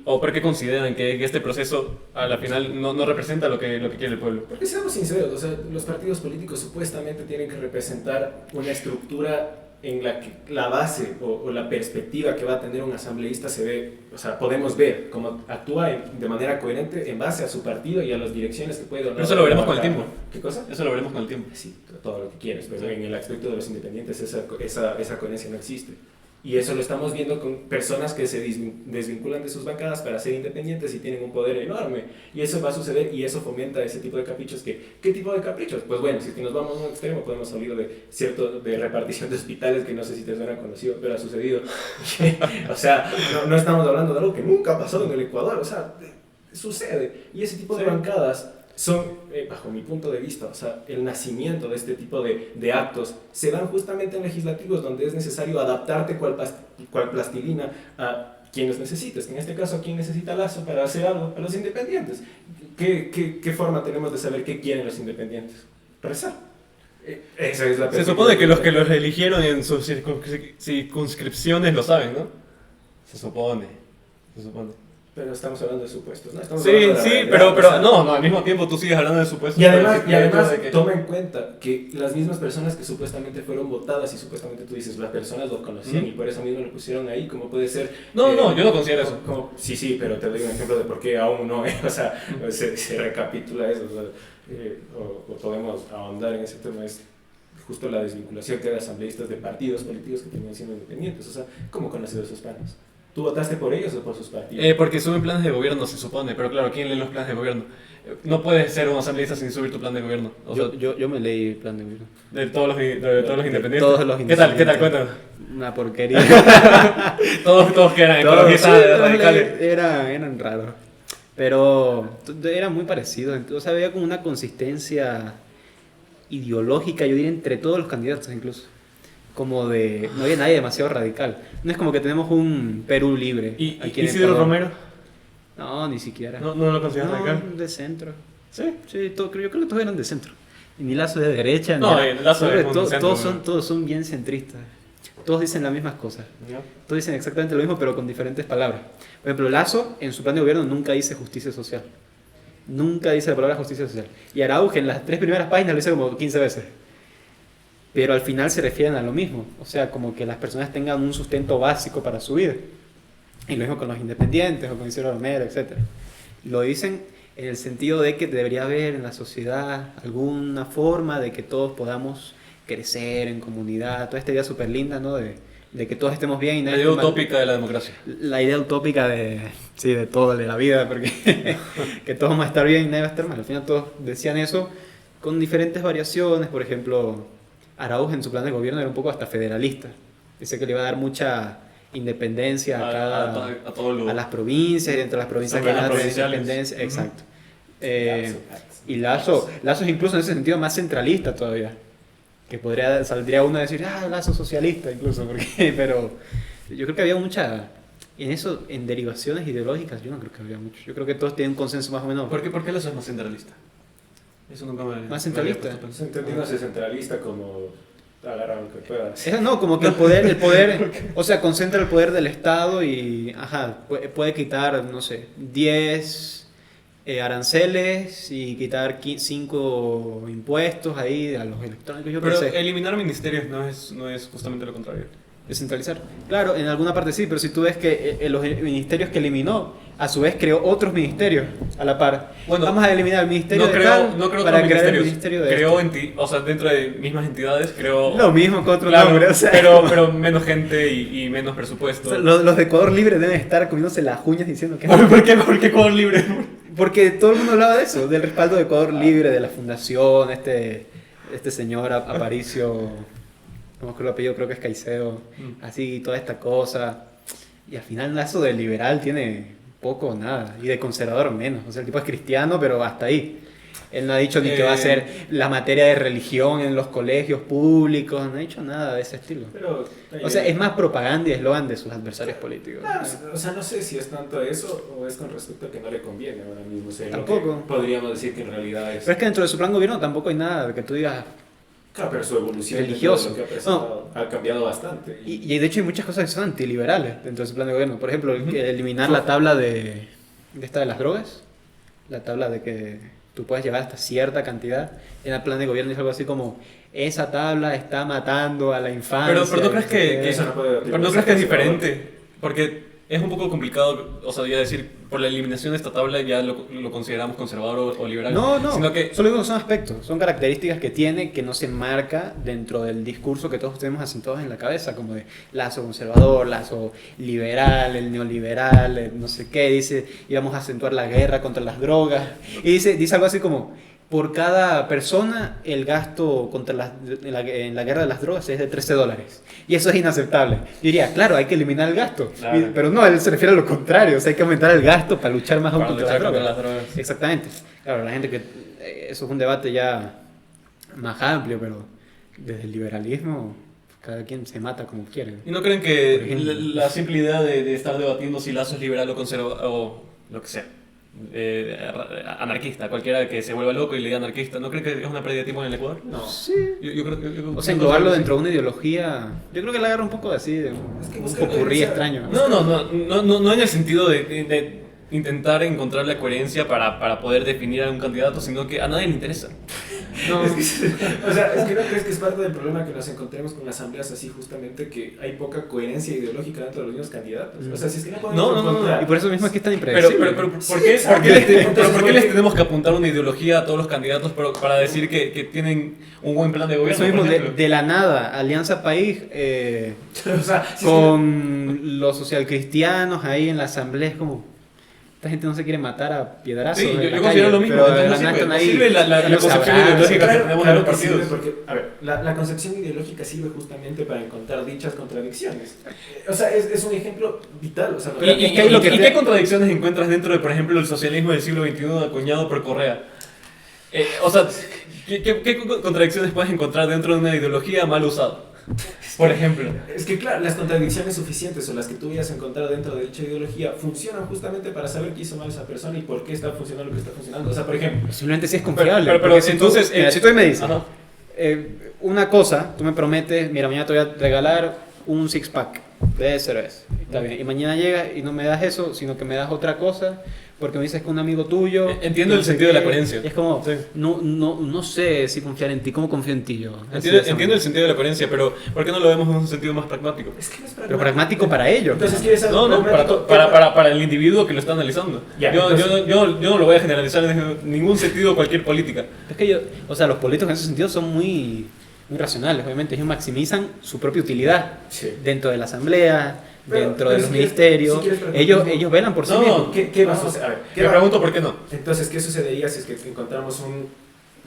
por qué consideran que este proceso a la final no representa lo que quiere el pueblo? Porque seamos sinceros, o sea, los partidos políticos supuestamente tienen que representar una estructura en la que la base o la perspectiva que va a tener un asambleísta se ve, o sea, podemos ver cómo actúa de manera coherente en base a su partido y a las direcciones que puede o no. Pero eso lo veremos con el tiempo. ¿Qué cosa? Eso lo veremos con el tiempo. Sí, todo lo que quieres, pero en el aspecto de los independientes esa coherencia no existe. Y eso lo estamos viendo con personas que se desvinculan de sus bancadas para ser independientes y tienen un poder enorme. Y eso va a suceder y eso fomenta ese tipo de caprichos. ¿Qué tipo de caprichos? Pues bueno, si nos vamos a un extremo podemos hablar de repartición de hospitales, que no sé si te suena conocido, pero ha sucedido. O sea, no estamos hablando de algo que nunca ha pasado en el Ecuador. O sea, sucede. Y ese tipo de bancadas son, bajo mi punto de vista, o sea, el nacimiento de este tipo de actos se dan justamente en legislativos donde es necesario adaptarte cual plastilina a quienes necesites. En este caso, ¿a quién necesita Lazo para hacer algo? A los independientes. ¿Qué forma tenemos de saber qué quieren los independientes? Rezar. Esa es la Se supone que los eligieron en sus circunscripciones lo saben, ¿no? Se supone. Pero estamos hablando de supuestos, ¿no? Sí, pero no, al mismo tiempo tú sigues hablando de supuestos. Y además toma en cuenta que las mismas personas que supuestamente fueron votadas y supuestamente tú dices, las personas lo conocían y por eso mismo lo pusieron ahí, como puede ser... No, yo no considero eso. Sí, pero te doy un ejemplo de por qué aún no, o sea, se recapitula eso, o sea, o podemos ahondar en ese tema, es justo la desvinculación que hay de asambleístas de partidos políticos que terminan siendo independientes, o sea, ¿cómo conoces a esos panos? ¿Tú votaste por ellos o por sus partidos? Porque suben planes de gobierno, se supone, pero claro, ¿quién lee los planes de gobierno? No puedes ser un asambleísta sin subir tu plan de gobierno. O sea, yo me leí el plan de gobierno. De todos los independientes. Todos los independientes. ¿Qué tal? Cuéntanos. Una porquería. todos que eran ecologistas radicales. Eran raros. Pero era muy parecido. O sea, había como una consistencia ideológica, yo diría, entre todos los candidatos incluso. como de... No había nadie demasiado radical. No es como que tenemos un Perú libre. ¿Y aquí en Isidro Ecuador. Romero? No, ni siquiera. ¿No lo consideras radical? De centro. Sí. Sí, yo creo que todos eran de centro. Y ni Lazo de derecha. No, ni Lazo Sobre es un todo, centro, todos son bien centristas. Todos dicen las mismas cosas. ¿Ya? Todos dicen exactamente lo mismo, pero con diferentes palabras. Por ejemplo, Lazo, en su plan de gobierno, nunca dice justicia social. Nunca dice la palabra justicia social. Y Araújo, en las 3 primeras páginas, lo dice como 15 veces. Pero al final se refieren a lo mismo. O sea, como que las personas tengan un sustento básico para su vida. Y lo mismo con los independientes o con Isidro Romero, etc. Lo dicen en el sentido de que debería haber en la sociedad alguna forma de que todos podamos crecer en comunidad. Toda esta idea súper linda, ¿no? De que todos estemos bien y La nadie idea esté mal. utópica de la democracia. La idea utópica de, sí, de todo, de la vida, porque que todos vamos a estar bien y nadie va a estar mal. Al final todos decían eso con diferentes variaciones. Por ejemplo, Araújo en su plan de gobierno era un poco hasta federalista. Dice que le iba a dar mucha independencia A todo lo... a las provincias, y dentro de las provincias Sobre que las van a tener provinciales. independencia. Ujú. Exacto. Lazo. Y Lazo es incluso en ese sentido más centralista todavía. Que saldría uno a decir, Lazo socialista incluso, porque, pero yo creo que había mucha, en eso, en derivaciones ideológicas, yo no creo que había mucho. Yo creo que todos tienen un consenso más o menos. ¿Por qué Lazo es más centralista? Eso nunca me... ¿Más centralista? me había puesto a pensar. Entendiéndose centralista como agarra lo que puedas. Eso no, como que el poder, o sea, concentra el poder del Estado y, puede quitar, no sé, 10 aranceles y quitar 5 impuestos ahí a los electrónicos, yo qué Pero sé. eliminar ministerios no es justamente lo contrario. Descentralizar. Claro, en alguna parte sí, pero si tú ves que los ministerios que eliminó, a su vez creó otros ministerios a la par. Bueno, vamos a eliminar el ministerio No de creo, tal no creo para otros crear el ministerios. ministerio de Creó esto. o sea, dentro de mismas entidades, creó... Lo mismo que otro Claro, nombre, o sea, pero menos gente y menos o presupuesto. sea, los de Ecuador Libre deben estar comiéndose las uñas diciendo que ¿Por qué Ecuador libre? porque todo el mundo hablaba de eso, del respaldo de Ecuador Libre, de la fundación, este señor Aparicio, no me acuerdo el apellido, creo que es Caicedo, así, toda esta cosa. Y al final Lazo de liberal tiene poco o nada, y de conservador menos. O sea, el tipo es cristiano, pero hasta ahí. Él no ha dicho ni que va a ser la materia de religión en los colegios públicos, no ha dicho nada de ese estilo. Pero, O sea, es más propaganda y eslogan de sus adversarios políticos. o sea, no sé si es tanto eso o es con respecto a que no le conviene ahora mismo. O sea, lo Tampoco. que podríamos decir que en realidad es... Pero es que dentro de su plan de gobierno tampoco hay nada que tú digas. Claro, pero su evolución Religioso. dentro de lo que ha presentado ha cambiado bastante. Y de hecho hay muchas cosas que son antiliberales dentro de su plan de gobierno. Por ejemplo, eliminar la tabla de las drogas. La tabla de que tú puedes llevar hasta cierta cantidad. En el plan de gobierno es algo así como, esa tabla está matando a la infancia. Pero ¿no crees que Eso no puede... pero no crees que es diferente? Porque es un poco complicado, o sea, ya decir, por la eliminación de esta tabla ya lo consideramos conservador o liberal. No, Sino que solo digo que son aspectos, son características que tiene que no se enmarca dentro del discurso que todos tenemos asentados en la cabeza, como de Lazo conservador, Lazo liberal, el neoliberal, no sé qué, dice, íbamos a acentuar la guerra contra las drogas, y dice algo así como, por cada persona el gasto contra en la guerra de las drogas es de $13. Y eso es inaceptable. Yo diría, claro, hay que eliminar el gasto. Claro. Pero no, él se refiere a lo contrario. O sea, hay que aumentar el gasto para luchar más aún para contra luchar las contra drogas. las drogas. Exactamente. Claro, la gente que... eso es un debate ya más amplio, pero desde el liberalismo cada quien se mata como quiere. ¿Y no creen Por que ejemplo. la simple idea de estar debatiendo si Lazo es liberal o conservador, o lo que sea, anarquista, cualquiera que se vuelva loco y le diga anarquista, ¿no creen que es una pérdida de tiempo en el Ecuador? No. Sí. Yo creo O sea, englobarlo dentro de una ideología, yo creo que le agarra un poco de así, de que un buscar popurrí coherencia. extraño. No en el sentido de intentar encontrar la coherencia para poder definir a un candidato, sino que a nadie le interesa. No. O sea, es que no crees que es parte del problema que nos encontremos con asambleas así justamente, que hay poca coherencia ideológica dentro de los mismos candidatos. O sea, si es que no podemos No. encontrar... Y por eso mismo es que es tan Pero, impredecible. ¿por Sí, qué, exacto. ¿por qué les tenemos que apuntar una ideología a todos los candidatos para decir que tienen un buen plan de Por gobierno? eso mismo, por ejemplo? de la nada, Alianza País, O sea, si es que- con los socialcristianos ahí en la asamblea, es como... Esta gente no se quiere matar a piedrazos. Sí, en yo la considero calle, lo mismo. pero entonces de la no nada sirve, están no ahí, sirve la dándose concepción abrazos. ideológica que tenemos en los que sirve partidos. porque, a ver, la concepción ideológica sirve justamente para encontrar dichas contradicciones. O sea, es un ejemplo vital. O sea, Pero es que hay lo que ¿Y te- qué contradicciones encuentras dentro de, por ejemplo, el socialismo del siglo XXI acuñado por Correa? O sea, ¿qué contradicciones puedes encontrar dentro de una ideología mal usada? Por ejemplo. Es que claro, las contradicciones suficientes o las que tú hayas encontrado dentro de dicha ideología funcionan justamente para saber qué hizo mal esa persona y por qué está funcionando lo que está funcionando. O sea, por ejemplo, Simplemente si es confiable. Pero porque si entonces, tú, mira, si tú me dices, ajá. una cosa, tú me prometes, mira, mañana te voy a regalar un six-pack de cerveza. Está bien. Y mañana llegas y no me das eso, sino que me das otra cosa, porque me dices que un amigo tuyo... Entiendo no el sé sentido de la qué. coherencia. Y es como, Sí. no sé si confiar en ti. ¿Cómo confío en ti yo? Así de Entiendo, esa entiendo el manera. sentido de la coherencia, pero ¿por qué no lo vemos en un sentido más pragmático? es que no es Pero pragmático para ellos. Entonces, ¿quieres algo No, pragmático? para el individuo que lo está analizando. Ya, yo entonces- no lo voy a generalizar en ningún sentido cualquier política. Es que o sea, los políticos en ese sentido son muy racionales, obviamente. Ellos maximizan su propia utilidad Sí. dentro de la asamblea, Pero- dentro pero de si los quieres- ministerios. si quieres pragmatismo- Ellos velan por sí No, mismos. ¿Qué va a suceder? A ver, ¿qué Me va- pregunto por qué no. Entonces, ¿qué sucedería si es que encontramos un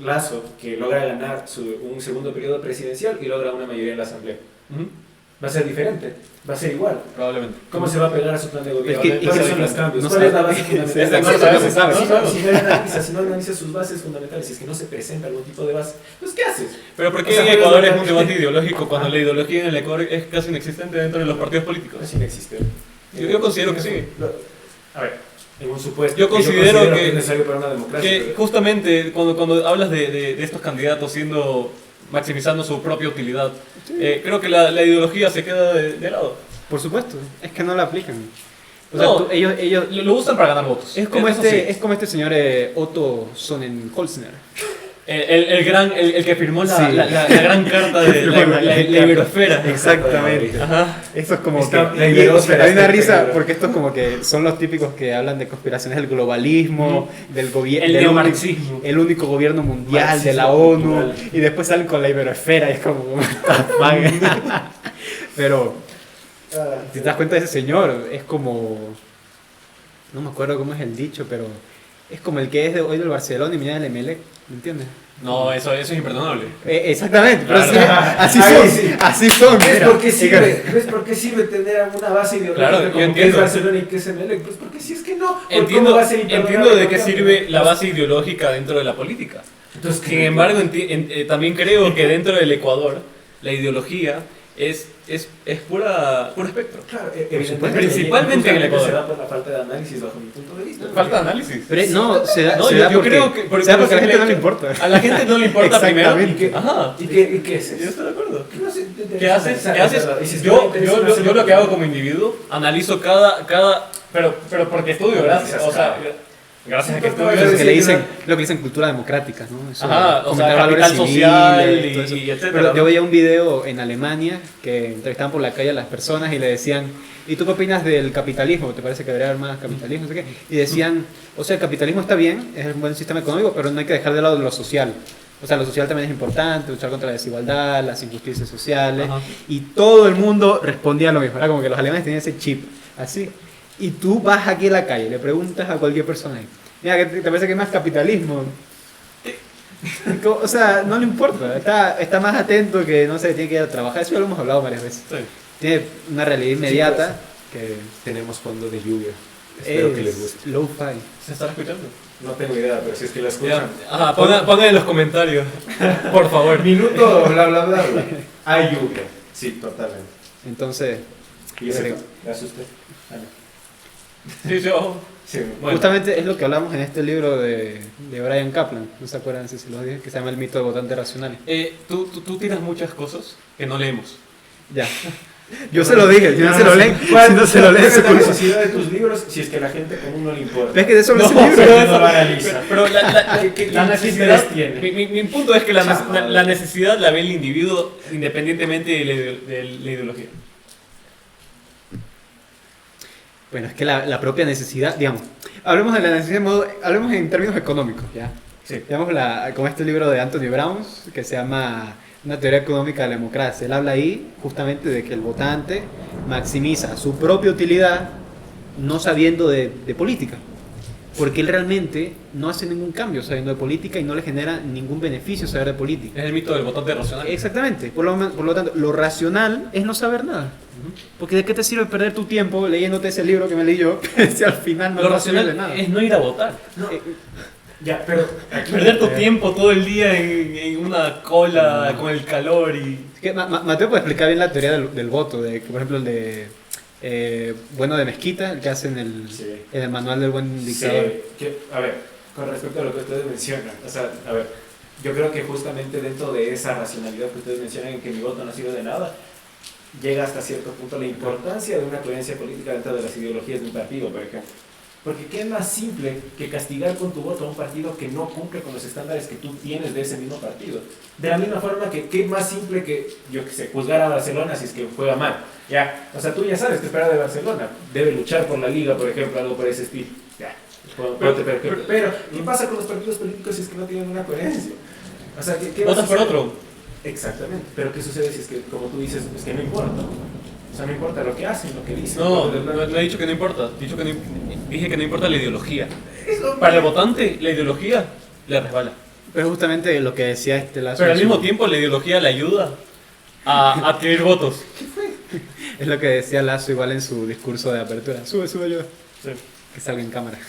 Lazo que logra ganar un segundo periodo presidencial y logra una mayoría en la Asamblea? Va a ser diferente, va a ser igual. Probablemente. ¿Cómo se va a pegar a su plan de gobierno? Es que- ¿Cuáles es son que los cambios? no ¿Cuál es la sabe. base fundamental? No lo sabemos, se sabe. Si no analiza sus bases fundamentales, si es que no se presenta algún tipo de base, pues ¿qué haces? Pero ¿por O qué sea, en pero Ecuador no- es un debate ideológico cuando la ideología en el Ecuador es casi inexistente dentro de los partidos políticos? Es inexistente. Yo considero que sí. A ver, en un supuesto. Yo considero que- es necesario para una democracia. Que pero- justamente cuando hablas de estos candidatos maximizando su propia utilidad, creo que la ideología se queda de lado. Por supuesto, es que no la aplican. O sea, No, ellos lo usan para ganar votos. es como Eso este, sí. es como este señor Otto Sonnenholzner. El que firmó la, Sí. la gran carta de la iberosfera. Exactamente. Ajá. Eso es como Está- que la y iberosfera hay una está risa pegada. porque estos como que son los típicos que hablan de conspiraciones del globalismo, del gobierno, El neomarxismo. el único gobierno mundial Marxismo de la ONU cultural. y después salen con la iberosfera y es como what the fuck. Pero si te das cuenta de ese señor es como no me acuerdo cómo es el dicho, pero es como el que es hoy del Barcelona y mañana del Emelec, ¿me entiendes? No, eso es imperdonable. Exactamente, pero Claro. así Ahí son, sí. así son. ¿Ves mira. por qué sirve? ¿Ves por qué sirve tener una base ideológica Claro, yo como que es entiendo. Barcelona y que es Emelec? Pues porque si es que no, ¿por Entiendo, cómo va a ser imperdonable entiendo de qué cambiar? sirve la base ideológica dentro de la política. Entonces, Sin embargo, también creo que dentro del Ecuador la ideología es puro espectro. claro, supuesto. Principalmente en el Ecuador. Se da por la falta de análisis bajo mi punto de vista. Falta de análisis. Pero no, se da, No, se yo da porque, creo que se da porque a la gente no le hecho- importa. A la gente no le importa primero. Exactamente. Ajá. ¿Y qué es Yo eso? estoy de acuerdo. ¿Qué, no sé, ¿Qué haces? esa- ¿Qué haces? esa- y si es que no me interesa Yo hacer lo que hago como individuo, analizo pero porque estudio, gracias. O sea, gracias a que Pero estudio. Lo que sí, le dicen, lo que dicen cultura democrática, ¿no? Eso, Ajá, o fomentar sea, valores capital social civiles, todo eso. y etcétera. Pero yo veía un video en Alemania que entrevistaban por la calle a las personas y le decían, ¿y tú qué opinas del capitalismo? ¿Te parece que debería haber más capitalismo? No sé qué. Y decían, o sea, el capitalismo está bien, es un buen sistema económico, pero no hay que dejar de lado lo social. O sea, lo social también es importante, luchar contra la desigualdad, las injusticias sociales. Ajá. Y todo el mundo respondía lo mismo. Era como que los alemanes tenían ese chip, así. Y tú vas aquí a la calle, le preguntas a cualquier persona, mira, ¿qué te parece que es más capitalismo? O sea, no le importa, está más atento que, no sé, tiene que ir a trabajar. Eso ya lo hemos hablado varias veces. Sí. Tiene una realidad inmediata que Tenemos fondo de lluvia. Espero que les guste. es low-fi. ¿Se está escuchando? No tengo idea, pero si es que la Ya. escuchan. Ajá, pongan en los comentarios, por favor. Minuto, bla, bla, bla, bla. Hay lluvia. Sí, totalmente. Entonces, Y eso, Pero- ¿me asusté? Ah, no. Sí, yo. Sí, Bueno. justamente es lo que hablamos en este libro de Brian Kaplan, no se acuerdan si se los dije, que se llama El mito del votante racional. Tú tiras muchas cosas que no leemos. Ya. Yo se lo dije, si no No, se lo no, leen, ¿cuál- si no se lo leen, cuál se es la necesidad de tus libros si es que a la gente común no le importa? ¿Ves que de eso no es el No, libro? pero no eso- lo analiza. Pero ¿Qué la necesidad tiene? mi punto es que la Chao. necesidad la ve el individuo independientemente de la ideología. Bueno, es que la propia necesidad, digamos, hablemos de la necesidad hablemos en términos económicos, ¿ya? Sí. Digamos, como este libro de Anthony Brown, que se llama Una teoría económica de la democracia. Él habla ahí justamente de que el votante maximiza su propia utilidad no sabiendo de política. Porque él realmente no hace ningún cambio sabiendo de política y no le genera ningún beneficio saber de política. Es el mito del votante racional. Exactamente. Por lo tanto, lo racional es no saber nada. Porque ¿de qué te sirve perder tu tiempo leyéndote ese libro que me leí yo si al final no Lo te sirve de racional nada? es no ir a votar. No. Ya, pero aquí Perder tu tiempo todo el día en una cola con el calor y... Mateo puede explicar bien la teoría del voto, de que, por ejemplo, el de Bueno de Mezquita, el que hace Sí. en el manual del buen dictador. Sí, a ver, con respecto a lo que ustedes mencionan, o sea, a ver, yo creo que justamente dentro de esa racionalidad que ustedes mencionan, en que mi voto no ha sido de nada, llega hasta cierto punto la importancia de una coherencia política dentro de las ideologías de un partido, por ejemplo. Porque ¿qué es más simple que castigar con tu voto a un partido que no cumple con los estándares que tú tienes de ese mismo partido? De la misma forma que ¿qué es más simple que, yo qué sé, juzgar a Barcelona si es que juega mal? Ya, o sea, tú ya sabes que esperar de Barcelona. Debe luchar por la liga, por ejemplo, algo por ese estilo. Ya, pero ¿qué pasa con los partidos políticos si es que no tienen una coherencia? O sea, ¿qué ¿Votas por otro? Exactamente, pero ¿qué sucede si es que, como tú dices, es que no importa? O sea, no importa lo que hacen, lo que dicen. No he dicho que no importa. Dije que no importa la ideología. Es lo Para el votante, la ideología le resbala. Pero justamente lo que decía este Lazo. Pero al mismo tiempo, la ideología le ayuda a adquirir votos. Es lo que decía Lazo igual en su discurso de apertura. Sube yo. Sí. Que salga en cámara.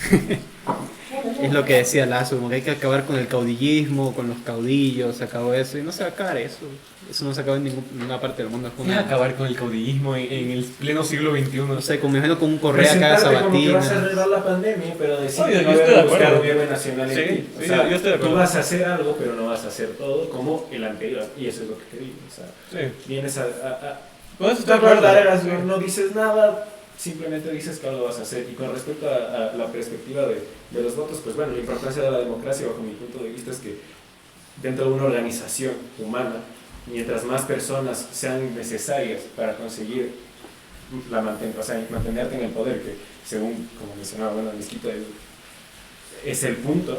Es lo que decía Lazo, como que hay que acabar con el caudillismo, con los caudillos, se acabó eso. Y no se va a acabar eso. Eso no se acabó en ninguna parte del mundo. Es acabar con el caudillismo en el pleno siglo XXI. No sé, como me imagino con un Correa cada presentarte como que vas a sabatina. arreglar la pandemia, pero decir Oye, que yo no estoy de debe buscar acuerdo. gobierno nacional en Sí, ti. O sí, sea, yo estoy de acuerdo. tú vas a hacer algo, pero no vas a hacer todo como el anterior. Y eso es lo que te digo. O sea, Sí. vienes Con eso tú estoy de acuerdo. verdaderas, no dices nada, simplemente dices que algo vas a hacer. Y con respecto a la perspectiva de los votos, pues bueno, la importancia de la democracia, bajo mi punto de vista, es que dentro de una organización humana, mientras más personas sean necesarias para conseguir mantenerte en el poder, que según, como mencionaba, bueno, Mezquita, es el punto,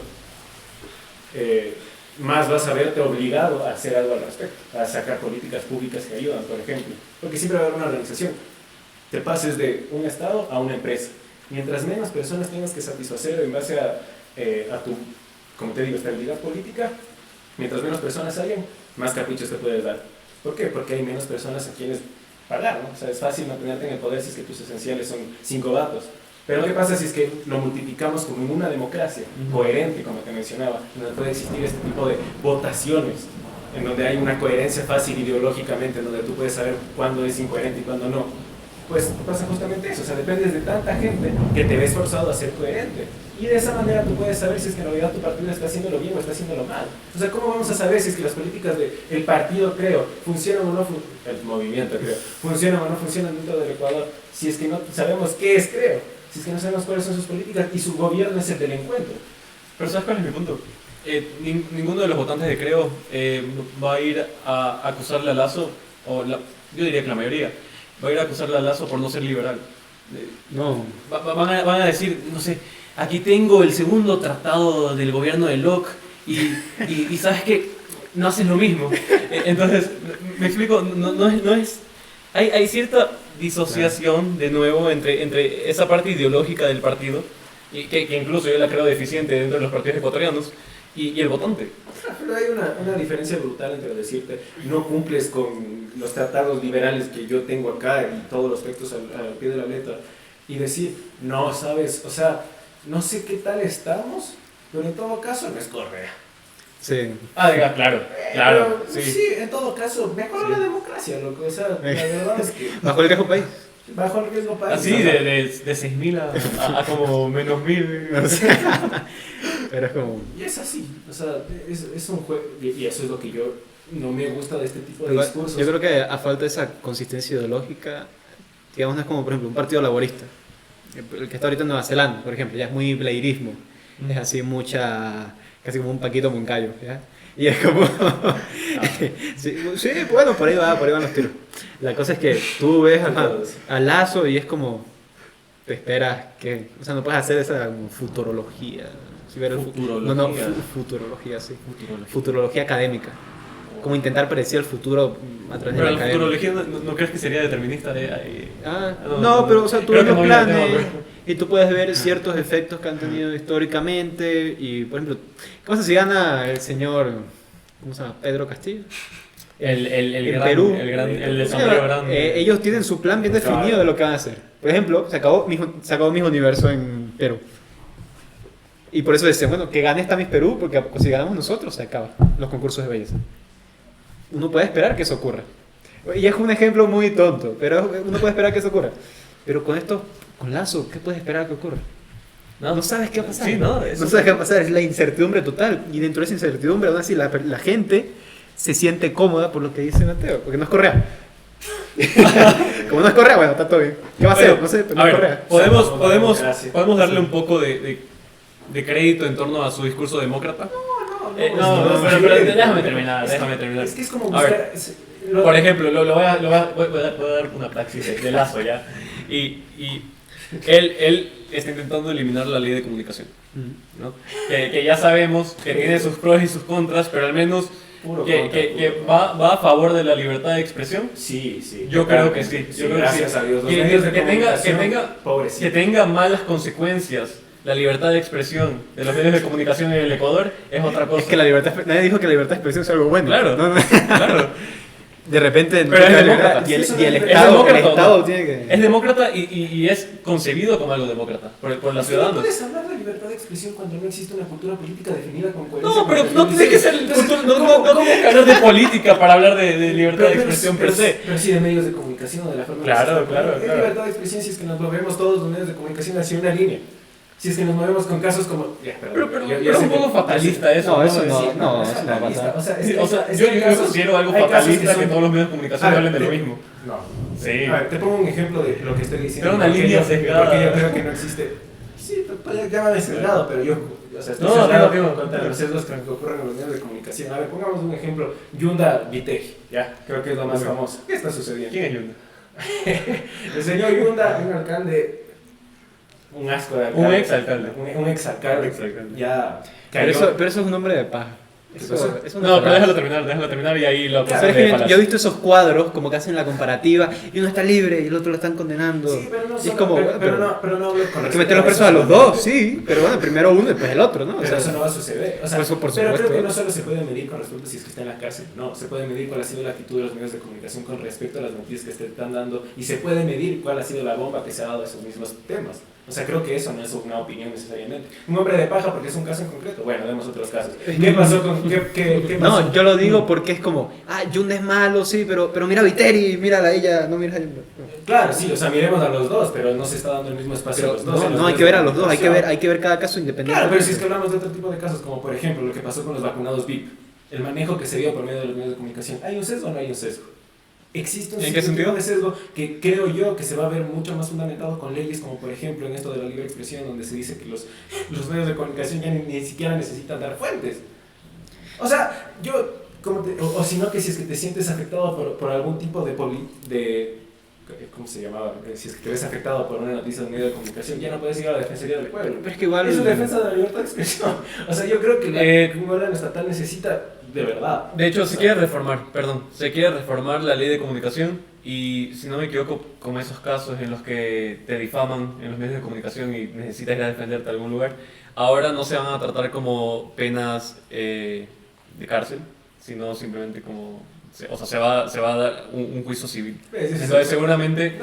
más vas a verte obligado a hacer algo al respecto, a sacar políticas públicas que ayudan, por ejemplo. Porque siempre va a haber una organización. Te pases de un estado a una empresa. Mientras menos personas tengas que satisfacer en base a tu, como te digo, estabilidad política, mientras menos personas hayan, más caprichos te puedes dar. ¿Por qué? Porque hay menos personas a quienes pagar, ¿no? O sea, es fácil mantenerte en el poder si es que tus esenciales son 5 vatos. Pero ¿qué pasa si es que lo multiplicamos como en una democracia coherente, como te mencionaba, donde puede existir este tipo de votaciones, en donde hay una coherencia fácil ideológicamente, en donde tú puedes saber cuándo es incoherente y cuándo no? Pues pasa justamente eso, o sea, dependes de tanta gente que te ves forzado a ser coherente. Y de esa manera tú puedes saber si es que en realidad tu partido está haciéndolo bien o está haciéndolo mal. O sea, ¿cómo vamos a saber si es que las políticas del partido, creo, funcionan o no, el movimiento, creo, funcionan o no funcionan dentro del Ecuador, si es que no sabemos qué es, creo, si es que no sabemos cuáles son sus políticas y su gobierno es el del encuentro? Pero ¿sabes cuál es mi punto? Ninguno de los votantes de Creo va a ir a acusarle a Lazo, yo diría que la mayoría, va a ir a acusarle a Lazo por no ser liberal. No. Van a decir, no sé, aquí tengo el segundo tratado del gobierno de Locke y sabes que no hacen lo mismo. Entonces, me explico, no es hay cierta disociación de nuevo entre esa parte ideológica del partido, y que incluso yo la creo deficiente dentro de los partidos ecuatorianos, y el votante. Pero hay una diferencia brutal entre decirte no cumples con los tratados liberales que yo tengo acá y todos los aspectos al pie de la letra, y decir, no, sabes, o sea, no sé qué tal estamos, pero en todo caso no es Correa. Sí. Claro, Pero, sí. sí, en todo caso, mejor la democracia, loco. O sea, la verdad es que Bajo el riesgo país. bajo el riesgo país. Así, o sea, de 6.000 a como menos 1.000. Pero es como. Y es así, o sea, es un juego, y eso es lo que yo no me gusta de este tipo de Igual, discursos. yo creo que a falta de esa consistencia ideológica, digamos, no es como, por ejemplo, un partido laborista. El que está ahorita en Nueva Zelanda, por ejemplo, ya es muy blairismo. Es así casi como un Paquito Moncayo, ¿ya? Y es como... sí, bueno, por ahí van los tiros. La cosa es que tú ves a Lazo y es como... Te esperas que... O sea, no puedes hacer esa como futurología. ¿Sí? Futurología. Futurología, sí. Futurología académica. Como intentar predecir el futuro a través de Pero la la academia. futurología no crees que sería determinista No, pero o sea, tú creo ves que los no, planes no. y tú puedes ver ciertos efectos que han tenido históricamente y, por ejemplo, ¿qué pasa si gana el señor, ¿cómo se llama? Pedro Castillo? El En gran, Perú. el de sombrero grande. Ellos tienen su plan bien definido de lo que van a hacer. Por ejemplo, se acabó Miss Universo en Perú. Y por eso dicen, bueno, que gane esta Miss Perú, porque si ganamos nosotros se acaban los concursos de belleza. Uno puede esperar que eso ocurra. Y es un ejemplo muy tonto, pero uno puede esperar que eso ocurra. Pero con esto, con Lazo, ¿qué puedes esperar que ocurra? No sabes qué va a pasar. Sí, no, eso No sabes qué va a pasar, es la incertidumbre total. Y dentro de esa incertidumbre, aún así, la gente se siente cómoda por lo que dice Mateo, porque no es Correa. Como no es Correa, bueno, está todo bien. ¿Qué va a hacer? Bueno, No sé, pero a no es ver, Correa. podemos darle un poco de crédito en torno a su discurso demócrata. Pero déjame terminar. Es que es como A ver, buscar... Por ejemplo, voy a dar una praxis de Lazo ya. Y él está intentando eliminar la ley de comunicación, ¿no? Que ya sabemos que tiene sus pros y sus contras, pero al menos que va a favor de la libertad de expresión. Sí. Yo creo que sí. Sí, gracias a Dios. Los medios de Que tenga malas consecuencias la libertad de expresión de los medios de comunicación en el Ecuador es otra cosa. Es que nadie dijo que la libertad de expresión es algo bueno. Claro, No. claro. De repente, Pero es demócrata. y el ¿Es Estado, demócrata el o Estado no? tiene que... Es demócrata y es concebido como algo demócrata por los No ciudadanos. puedes hablar de libertad de expresión cuando no existe una cultura política definida con coherencia. No, pero con no tiene que ser no tiene que hablar de política para hablar de libertad de expresión per se. Pero sí de medios de comunicación, de la forma Claro, en que se está claro, poniendo. claro. Es libertad de expresión si es que nos movemos todos los medios de comunicación hacia una línea. Si es que nos movemos con casos como... Pero es un poco fatalista eso. No, eso Es- no, Sí, no, es eso no fatalista. pasa. O sea, es yo que hay casos- considero algo hay casos fatalista que son- todos los medios de comunicación hablen de lo mismo. No. Sí. A ver, te pongo un ejemplo de lo que estoy diciendo. Pero una porque línea yo- sesgada. Porque yo creo que no existe... Sí, pues llámame sesgado, pero yo... O sea, estoy No, sesgado digo. contra los sesgos que ocurren en los medios de comunicación. A ver, pongamos un ejemplo. Yunda Vitegi, ya, creo que es lo más famoso. ¿Qué está sucediendo? ¿Quién es Yunda? El señor Yunda, un alcalde... Un asco de alcalde. Un exalcalde. Un exalcalde. Un exalcalde. Ya... Pero cayó. eso es un nombre de paja. Eso es una No, pero frase. déjalo terminar y ahí lo Pero es que yo he visto esos cuadros como que hacen la comparativa y uno está libre y el otro lo están condenando. Sí, pero no Y es solo- como, pero no hablo con hay que meter los presos a los dos, sí, pero bueno, primero uno y después el otro, ¿no? O Pero sea, eso no va a suceder. O sea, Por pero supuesto. creo que no solo se puede medir con respecto a si es que está en la cárcel, no, se puede medir cuál ha sido la actitud de los medios de comunicación con respecto a las noticias que se están dando y se puede medir cuál ha sido la bomba que se ha dado a esos mismos temas. O sea, creo que eso no es una opinión necesariamente. Un hombre de paja porque es un caso en concreto. Bueno, vemos otros casos. ¿Qué pasó con qué pasó? no, yo lo digo porque es como, Yunda es malo, sí, pero mira a Viteri, mírala a ella, no mira a Yunda. Claro, sí, o sea, miremos a los dos, pero no se está dando el mismo espacio a Pero los dos. en los no hay medios que ver de a los dos, hay comunicación. que ver cada caso independiente. Claro, pero si es que hablamos de otro tipo de casos, como por ejemplo lo que pasó con los vacunados VIP, el manejo que se dio por medio de los medios de comunicación, ¿hay un sesgo o no hay un sesgo? Existe un ¿En qué cierto tipo sentido? de sesgo que creo yo que se va a ver mucho más fundamentado con leyes como por ejemplo en esto de la libre expresión, donde se dice que los medios de comunicación ya ni siquiera necesitan dar fuentes. O sea, yo, o si no, que si es que te sientes afectado por algún tipo de ¿cómo se llamaba? Si es que te ves afectado por una noticia de un medio de comunicación, ya no puedes ir a la Defensoría del Pueblo. Pero es que igual... Es una defensa de la libertad de expresión. O sea, yo creo que un órgano estatal necesita de verdad. De hecho, se quiere reformar la ley de comunicación y, si no me equivoco, como esos casos en los que te difaman en los medios de comunicación y necesitas ir a defenderte a algún lugar, ahora no se van a tratar como penas de cárcel, sino simplemente como... O sea, se va a dar un juicio civil. Entonces, seguramente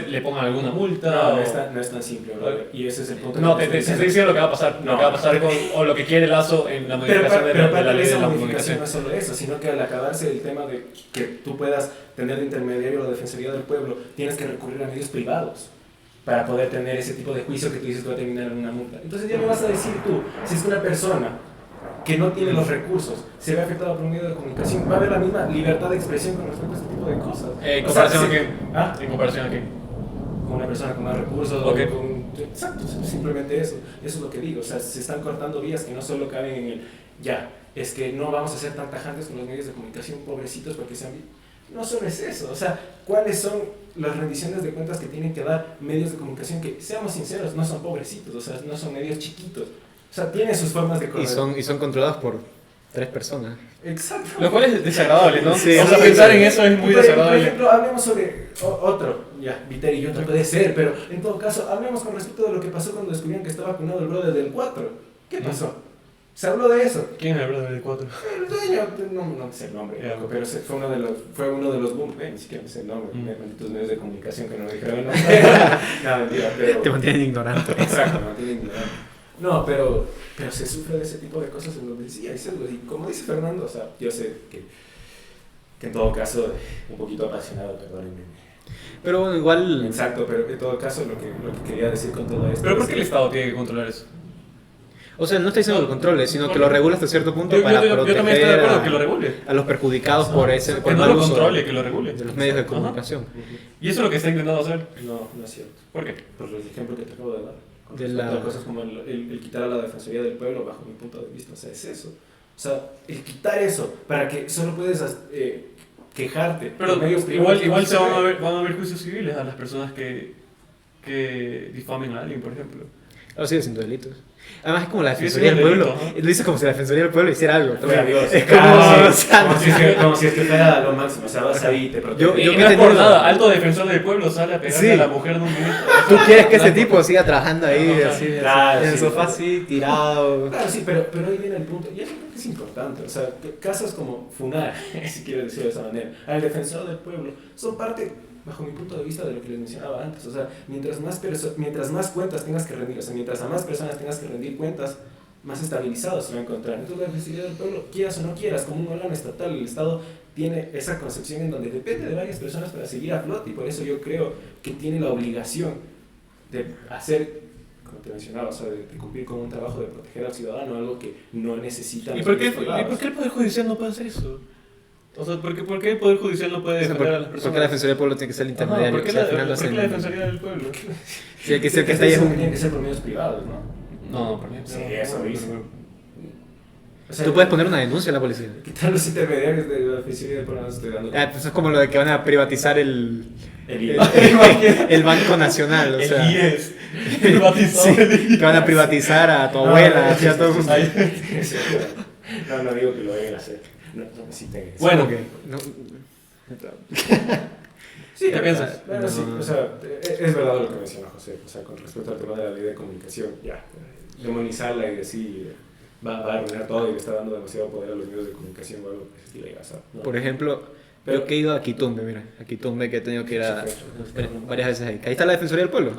le pongan alguna multa. No es tan simple, brother. Y ese es el punto. No, te estoy diciendo lo que va a pasar. Lo que va a pasar o lo que quiere Lazo en la modificación de la parte ley de esa la modificación comunicación. no es solo eso, sino que al acabarse el tema de que tú puedas tener de intermediario la Defensoría del Pueblo, tienes que recurrir a medios privados para poder tener ese tipo de juicio que tú dices que va a terminar en una multa. Entonces ya me vas a decir tú, si es que una persona que no tiene los recursos se ve afectada por un medio de comunicación, va a haber la misma libertad de expresión con respecto a este tipo de cosas. ¿En O sea, comparación a sí. qué? ¿Ah? ¿En comparación a qué? Con una persona con más recursos Ok. o con... Exacto, simplemente eso es lo que digo, o sea, se están cortando vías que no solo caben en el ya, es que no vamos a ser tan tajantes con los medios de comunicación, pobrecitos, porque sean... No solo es eso, o sea, ¿cuáles son las rendiciones de cuentas que tienen que dar medios de comunicación que, seamos sinceros, no son pobrecitos, o sea, no son medios chiquitos, o sea, tienen sus formas de correr. Y son controlados por 3 personas. Exacto. Lo cual es desagradable, ¿no? Sí, o sea, sí, pensar sí. en eso es muy Por desagradable. ejemplo, hablemos sobre otro, ya, Viteri y otro puede ser, pero en todo caso, hablemos con respecto de lo que pasó cuando descubrieron que estaba vacunado el brother del 4. ¿Qué pasó? Se habló de eso. ¿Quién es el brother del 4? El dueño, no sé el nombre, Ya. pero fue uno de los boom, ni siquiera me sé el nombre, malditos medios de comunicación que no me dijeron el nombre. No, mentira, pero... Te mantienen ignorante. Exacto, me mantienen ignorante. No, pero se sufre de ese tipo de cosas en donde sí hay sesgos. Y como dice Fernando, o sea, yo sé que que en todo caso, un poquito apasionado, perdónenme. Pero bueno, igual... Exacto, pero en todo caso lo que quería decir con todo esto ¿Pero por es qué el que- Estado tiene que controlar eso? O sea, no estoy diciendo que lo controle, sino que lo regula hasta cierto punto Yo para también estoy de proteger acuerdo que lo regule. a los perjudicados por ese Que por no mal lo uso controle, que lo regule. de los medios de Ajá. comunicación. Y eso es lo que está intentando hacer. No, no es cierto. ¿Por qué? Por el ejemplo que te acabo de dar. Con De respecto la- a cosas como el quitar a la Defensoría del Pueblo, bajo mi punto de vista, o sea, es eso. O sea, el quitar eso para que solo puedes quejarte. Pero Los medios privados igual no se van a ve. van a haber juicios civiles a las personas que difamen a alguien, por ejemplo. Ahora sigue siendo delitos. Además es como la Sí, Defensoría sí, del Pueblo. delito, ajá. Lo dice como si la Defensoría del Pueblo hiciera algo. Fuera Dios. Es como... Claro, o sea, como si es que fuera lo máximo. O sea, vas ahí y te proteges. Yo Y que no es he por tenido- nada, alto defensor del pueblo sale a pegarle Sí. a la mujer de un ministro. Tú quieres que ese tipo siga trabajando ahí, Ajá, así, claro, en el sí. sofá así, tirado. Claro, sí, pero ahí viene el punto, y eso creo que es importante, o sea, que casos como funar, si quiero decirlo de esa manera, al defensor del pueblo, son parte, bajo mi punto de vista, de lo que les mencionaba antes, o sea, mientras más cuentas tengas que rendir, o sea, mientras a más personas tengas que rendir cuentas, más estabilizados se va a encontrar. Entonces la Defensoría del Pueblo, quieras o no quieras, como un órgano estatal, el Estado tiene esa concepción en donde depende de varias personas para seguir a flote, y por eso yo creo que tiene la obligación de hacer, como te mencionaba, o sea, de cumplir con un trabajo de proteger al ciudadano, algo que no necesita. ¿Y por qué el Poder Judicial no puede hacer eso? O sea, ¿por qué el Poder Judicial no puede O sea, defender a las ¿por personas? qué la Defensoría del Pueblo tiene que ser el Ajá, intermediario? ¿por qué O sea, al la, final lo por qué hacen- la Defensoría del Pueblo? Sí, hay que ser que está ahí es un... Tienen que ser por medios privados, ¿no? No, por mí. Sí, eso dice. O sea, Tú puedes poner una denuncia a la policía. quitar los intermediarios de la Defensoría del Pueblo, no estoy dando. Ah, pues es como lo de que van a privatizar el IVA. el Banco Nacional, o sea... El IES. Privatizado Sí, el IES. que van a privatizar a tu abuela, así a todo el mundo. No, no digo que lo vayan a hacer. No necesiten eso. Bueno. Como que, no- Sí, ¿Qué piensas? Bueno, sí, No. o sea, es verdad lo que menciona José, o sea, con respecto al tema de la ley de comunicación, ya, demonizarla y decir va a arruinar todo y le está dando demasiado poder a los medios de comunicación o algo que se estila y gasa, ¿no? Por ejemplo, Pero- yo que he ido a Quitumbe, mira, a Quitumbe que he tenido que ir a Sí, varias veces ahí. Ahí está la Defensoría del Pueblo,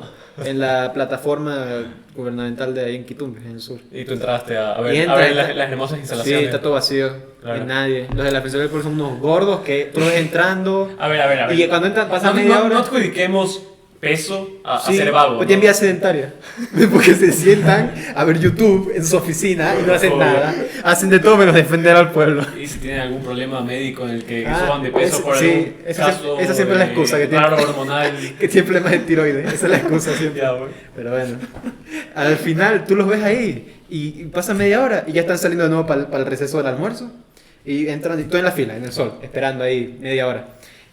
en la plataforma gubernamental de ahí en Quitumbe, en el sur. Y tú entraste a Y ver, entra- las hermosas Sí, instalaciones. está todo vacío, Claro. y nadie. Los de la Defensoría del Pueblo son unos gordos que tú los ves entrando A ver. y cuando entran pasan No, media no, hora. no adjudiquemos peso a Sí, ser vago. pues tienen vida sedentaria. Porque se sientan a ver YouTube en su oficina y no hacen nada. Hacen de todo menos defender al pueblo. Y si tienen algún problema médico en el que Ah, suban de peso ese- por sí, algún esa caso esa siempre es la excusa que tiene. raro hormonal. Que tiene problemas de tiroides. Esa es la excusa siempre. Ya, güey. Pero bueno. Al final tú los ves ahí y pasa media hora y ya están saliendo de nuevo para el receso del almuerzo. Y entran y tú en la fila, en el sol, esperando ahí media hora.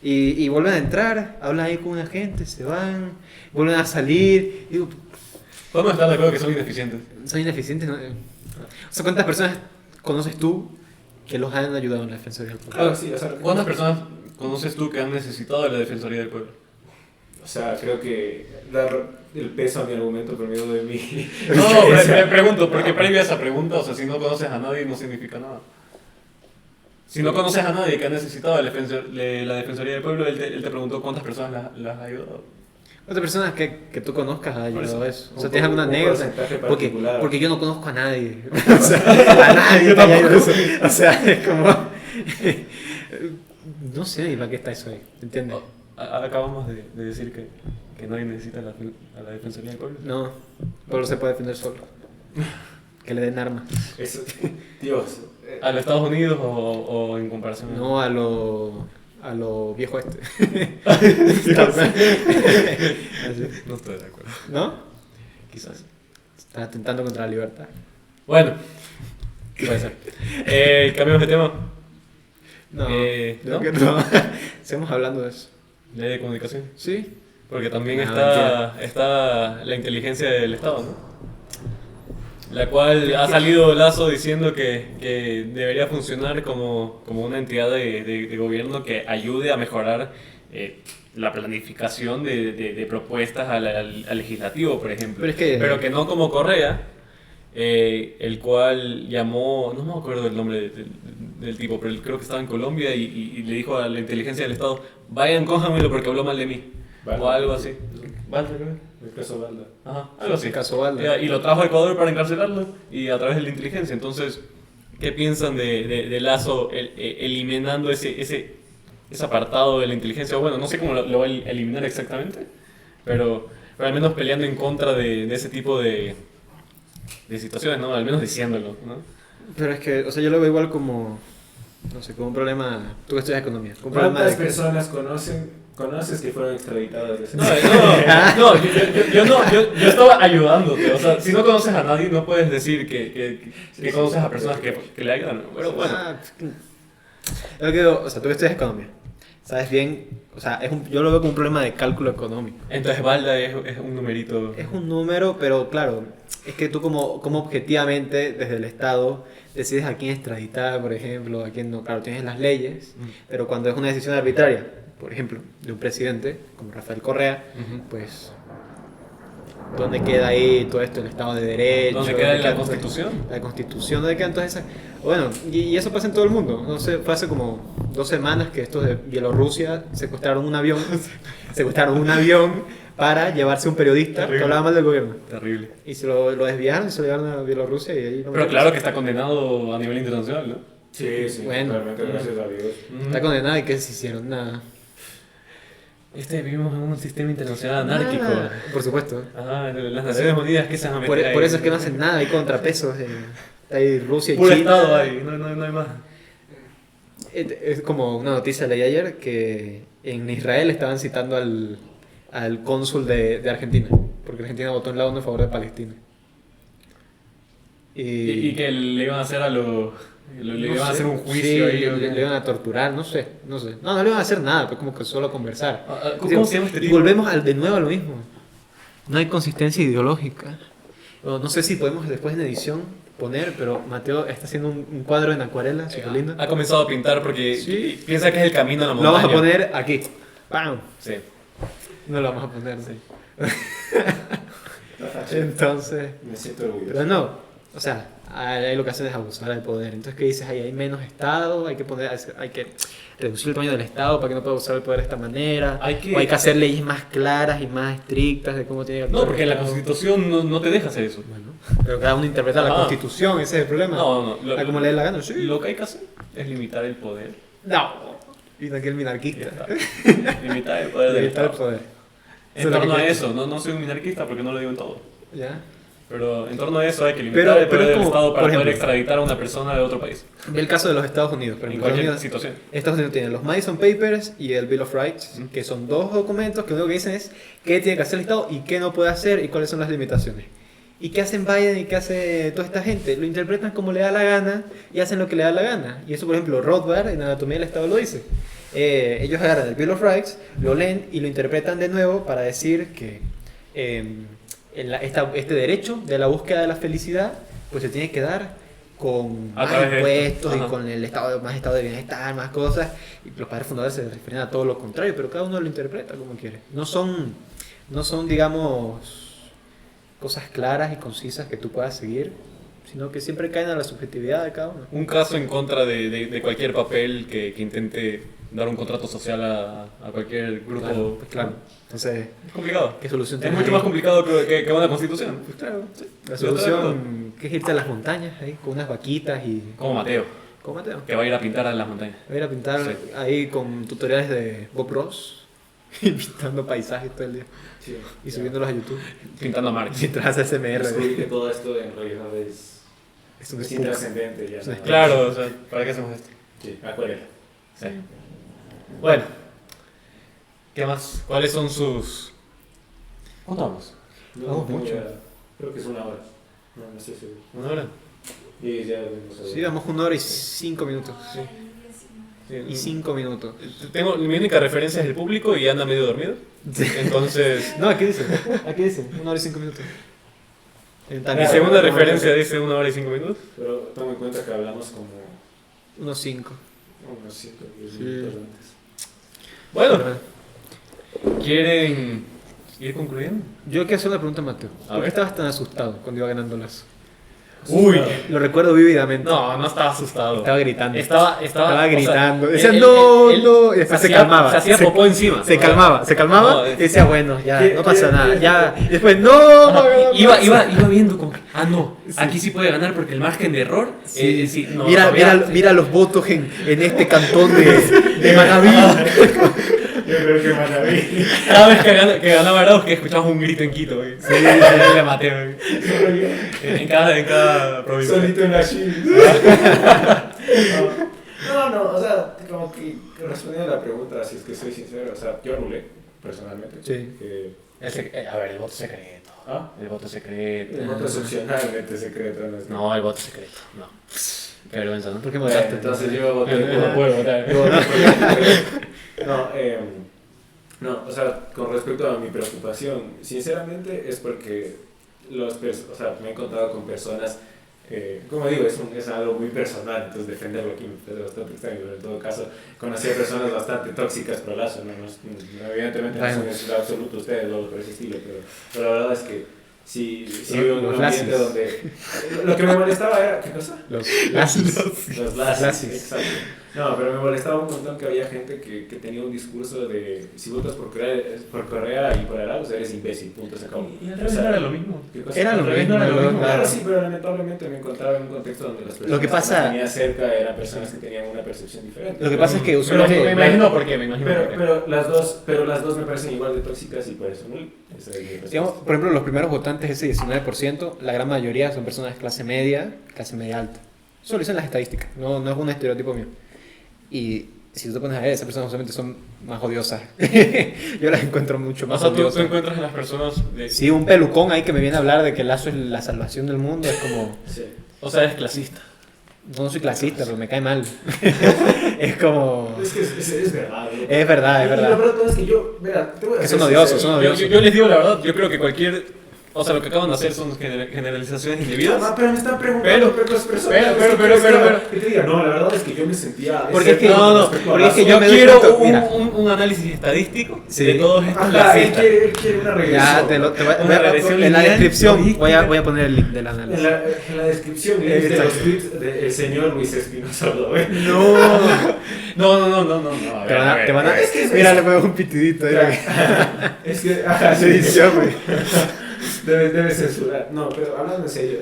Y vuelven a entrar, hablan ahí con una gente, se van, vuelven a salir. Y digo, Podemos estar de acuerdo que son ineficientes. son ineficientes. ¿No? O sea, ¿cuántas personas conoces tú que los han ayudado en la Defensoría del Pueblo? Claro, sí, o sea, ¿Cuántas personas conoces tú que han necesitado de la Defensoría del Pueblo? O sea, creo que dar el peso a mi argumento por medio de mi... No, me pregunto, porque previo a esa pregunta, o sea, si no conoces a nadie no significa nada. Si no conoces a nadie que ha necesitado de la Defensoría del Pueblo, él te preguntó cuántas personas las ha ayudado. ¿Cuántas personas que tú conozcas ha ayudado a eso? O sea, Un ¿tienes alguna un anécdota? porcentaje Porque, particular. porque yo no conozco a nadie. O sea, a nadie que haya ayudado eso. O sea, es como... No sé ni para qué está eso ahí, ¿entiendes? Acabamos de decir que nadie necesita a la Defensoría del Pueblo. No, el pueblo se puede defender solo. Que le den armas. Eso, Dios. ¿A los Estados Unidos o en comparación? No a lo viejo este. Así. No estoy de acuerdo. ¿No? Quizás. Está atentando contra la libertad. Bueno, puede ser. Cambiamos de tema. No, ¿no? no. Seguimos hablando de eso. Ley de comunicación. ¿Sí? Porque también Ah, está la inteligencia del Estado, ¿no? La cual ha salido Lazo diciendo que debería funcionar como una entidad de gobierno que ayude a mejorar la planificación de propuestas al legislativo, por ejemplo. Pero es que- no como Correa, el cual llamó, no me acuerdo el nombre del tipo, pero él creo que estaba en Colombia y le dijo a la inteligencia del Estado, vayan, cójanmelo porque habló mal de mí. Valda. O algo así. Valda, creo. El caso Valda. Ajá, algo así. El caso Valda. Y lo trajo a Ecuador para encarcelarlo y a través de la inteligencia. Entonces, ¿qué piensan de Lazo eliminando ese ese apartado de la inteligencia. Bueno, no sé cómo lo va a eliminar exactamente, pero al menos peleando en contra de ese tipo de situaciones, ¿no? Al menos diciéndolo, ¿no? Pero es que, o sea, yo lo veo igual como, no sé, como un problema, tú que estudias economía, como un problema ¿Cuántas de... personas conoces que fueron extraditadas de ese No, yo estaba ayudándote. O sea, si no conoces a nadie, no puedes decir que conoces a personas que le ayudan. Pero bueno, Ah, yo creo, o sea, tú que estudias economía, sabes bien, o sea, yo lo veo como un problema de cálculo económico. entonces Balda es un numerito. Es un número, pero claro, es que tú como objetivamente desde el Estado decides a quién extraditar, por ejemplo, a quién no. Claro, tienes las leyes, pero cuando es una decisión arbitraria, por ejemplo, de un presidente como Rafael Correa, pues ¿dónde queda ahí todo esto, el Estado de Derecho? ¿Dónde queda la quedan Constitución? La Constitución, ¿dónde quedan todas esas? Bueno, y eso pasa en todo el mundo. No sé, fue hace como 2 semanas que estos de Bielorrusia secuestraron un avión, para llevarse a un periodista Terrible. que hablaba mal del gobierno. Terrible. Y se lo desviaron y se lo llevaron a Bielorrusia y ahí... Pero claro que está condenado a nivel internacional, ¿no? Sí, sí, Bueno. realmente, gracias a Dios. Está condenado y que se hicieron nada. Vivimos en un sistema internacional anárquico. Nada. Por supuesto. Las Naciones Unidas que se van a Por, meter por ahí. eso es que no hacen nada, hay contrapesos. Está ahí Rusia y Puro China. Estado ahí, no hay más. Es como una noticia leí ayer que en Israel estaban citando al cónsul de Argentina, porque Argentina votó en la ONU a favor de Palestina. Y que le iban a hacer le no iban a sé, hacer un juicio sí, ahí. ¿o le qué? iban a torturar, no sé. No, no le iban a hacer nada, pero como que solo conversar. ¿Cómo se llama este Y tipo? volvemos de nuevo a lo mismo. No hay consistencia ideológica. Bueno, no sé si podemos después en edición poner, pero Mateo está haciendo un cuadro en acuarela, súper lindo. Ha comenzado a pintar porque Sí. piensa que es el camino a la Lo montaña. vamos a poner aquí. ¡Pam! Sí. No lo vamos a poner, sí. Entonces, Me siento orgulloso. pero no, o sea, ahí lo que hacen es abusar del poder. Entonces, ¿qué dices? Ahí hay menos Estado, hay que reducir el tamaño del Estado para que no pueda usar el poder de esta manera. Hay que- O hay que hacer leyes más claras y más estrictas de cómo tiene que No, actuar porque el la Estado. Constitución no te deja hacer eso. Bueno, pero cada uno interpreta la Ajá. Constitución, ese es el problema. No. A como le dé la gana, sí. Lo que hay que hacer es limitar el poder. No. Y no que el Ya minarquista. está. Limitar el poder del Limitar el Estado. poder. En Eso es lo torno que a quieres. eso, no soy un minarquista porque no lo digo en todo. ¿Ya? Pero en torno a eso hay que limitar Pero el poder es del como, Estado por para poder ejemplo, extraditar a una persona de otro país. Ve el caso de los Estados Unidos. Por En ejemplo, cualquier Estados Unidos, situación. Estados Unidos tiene los Madison Papers y el Bill of Rights, que son 2 documentos que lo único que dicen es qué tiene que hacer el Estado y qué no puede hacer y cuáles son las limitaciones. ¿Y qué hacen Biden y qué hace toda esta gente? Lo interpretan como le da la gana y hacen lo que le da la gana. Y eso, por ejemplo, Rothbard en Anatomía del Estado lo dice. Ellos agarran el Bill of Rights, lo leen y lo interpretan de nuevo para decir que este derecho de la búsqueda de la felicidad pues se tiene que dar con A más través de esto. impuestos y Ajá. con más estado de bienestar, más cosas. Y los padres fundadores se refieren a todo lo contrario, pero cada uno lo interpreta como quiere. No son, digamos, cosas claras y concisas que tú puedas seguir, sino que siempre caen a la subjetividad de cada uno. Un caso en contra de cualquier papel que intente dar un contrato social a cualquier grupo. Claro, pues claro. Entonces, Es complicado. ¿qué solución Es tienes mucho ahí? más complicado que una constitución. Pues claro, la Yo estoy de acuerdo. solución que es irte a las montañas ahí con unas vaquitas y... Como Mateo, ¿Cómo Mateo? que va a ir a pintar a las montañas. Voy a ir a pintar Sí. ahí con tutoriales de Bob Ross y pintando paisajes todo el día Sí, y subiéndolos a YouTube Pintando a Marx. mientras hace SMR. Descubrí que todo esto en realidad Es un es spook. intrascendente ya. Es un ¿no? Claro, o sea, ¿para qué hacemos esto? Sí, acuarela. Sí. Bueno, ¿qué más? ¿Cuáles son sus...? ¿Cuánto vamos? No, Vamos tengo mucho. creo que es 1 hora. No estoy seguro. ¿Una hora? Y ya vemos a ver. Sí, damos 1 hora y 5 minutos. Sí. Y 5 minutos. Tengo, mi única referencia es el público y anda medio dormido. Entonces, No, aquí dice. Aquí dice. 1 hora y 5 minutos. mi segunda referencia dice 1 hora y 5 minutos. Pero toma en cuenta que hablamos como Unos 5. unos 5 o 10 Sí. minutos antes. Bueno, ¿quieren ir concluyendo? Yo quiero hacer una pregunta a Mateo. A ¿Por qué ver. estabas tan asustado cuando iba ganando Lazo? Uy, Lo recuerdo vívidamente. no estaba asustado. Estaba gritando. Estaba gritando. o sea, Decía, él- no, él no. Y después se hacía- calmaba. Se hacía popó encima. Se O sea, calmaba. no, Y decía, bueno, ya, ¿Qué- no pasa qué- nada. qué- Ya. Y después, no, Ajá, iba, iba viendo como que, no, aquí sí puede ganar porque el margen de error, sí, no, mira, todavía- mira los votos en este cantón de Manabí. Yo creo que maravilla. Cada vez que ganaba Arauz, que escuchabas un grito en Quito, güey. Sí, le maté, güey. En cada provincia. Solito en la Chile. No, o sea, como que respondiendo a la pregunta, si es que soy sincero, o sea, yo anulé, personalmente. Sí. A ver, el voto secreto. ¿Ah? El voto secreto. El voto es opcionalmente secreto, ¿no? No, el voto secreto. No. Qué vergüenza, ¿no? ¿Por qué Bueno, votaste? entonces yo voté No puedo votar. No, no, o sea, con respecto a mi preocupación, sinceramente es porque o sea, me he encontrado con personas, como digo, es algo muy personal, entonces defenderlo aquí me parece bastante extraño, pero en todo caso conocí a personas bastante tóxicas pro Lazo, evidentemente no son en absoluto ustedes o algo por ese estilo, pero la verdad es que sí vivo en un ambiente lazis. donde lo que me molestaba era, ¿qué cosa? Los lazis. Los lazis, Lazis. exacto. No, pero me molestaba un montón que había gente que tenía un discurso de si votas por Correa y por Arauz eres imbécil, punto, se acabó. Y al O revés sea, no era lo mismo. ¿qué cosa? Era lo Al revés mismo, no era lo mismo. Claro, sí, pero lamentablemente me encontraba en un contexto donde las personas Lo que pasa- que tenía cerca eran personas que tenían una percepción diferente. Lo que pasa es que Pero usualmente... me imagino por qué, me imagino por qué. Pero las dos me parecen igual de tóxicas y por eso no. Esa es mi respuesta. Digamos, por ejemplo, los primeros votantes, ese 19%, la gran mayoría son personas de clase media alta. Eso lo dicen las estadísticas, no es un estereotipo mío. Y si tú te pones a ver, esas personas usualmente son más odiosas. Yo las encuentro mucho O más sea, tú odiosas. encuentras a las personas de... Sí, un pelucón ahí que me viene a hablar de que Lazo es la salvación del mundo, es como... Sí. O sea, eres clasista. No soy clasista, pero me cae mal. Es como... Es que es verdad. ¿no? Es verdad, es Y lo verdad. peor es que yo, mira, te voy a Que ser son odiosos, sincero. son odiosos. Yo les digo la verdad, yo creo que cualquier... O sea, lo que acaban de hacer son generalizaciones indebidas. Ah, pero me están preguntando Pero- otras personas. pero- Que te diga, no, la verdad es que yo me sentía. Porque es que- No, respecto a porque es que Lazo. yo Yo me doy quiero cuenta, mira. un análisis estadístico Sí. de todos estos Ajá, él clasistas. quiere una regresión. Ya, te voy Una a- regresión en la lineal, descripción logística. voy a poner el link del En análisis. la descripción links de los Exacto. tweets del señor Luis Espinosa Lobe. No. No. A ver, Te van a... Es que es- Mira, le pongo un pitidito. Es que, ajá, Sí, sí, sí, güey. debe censurar. No, pero hablando en serio,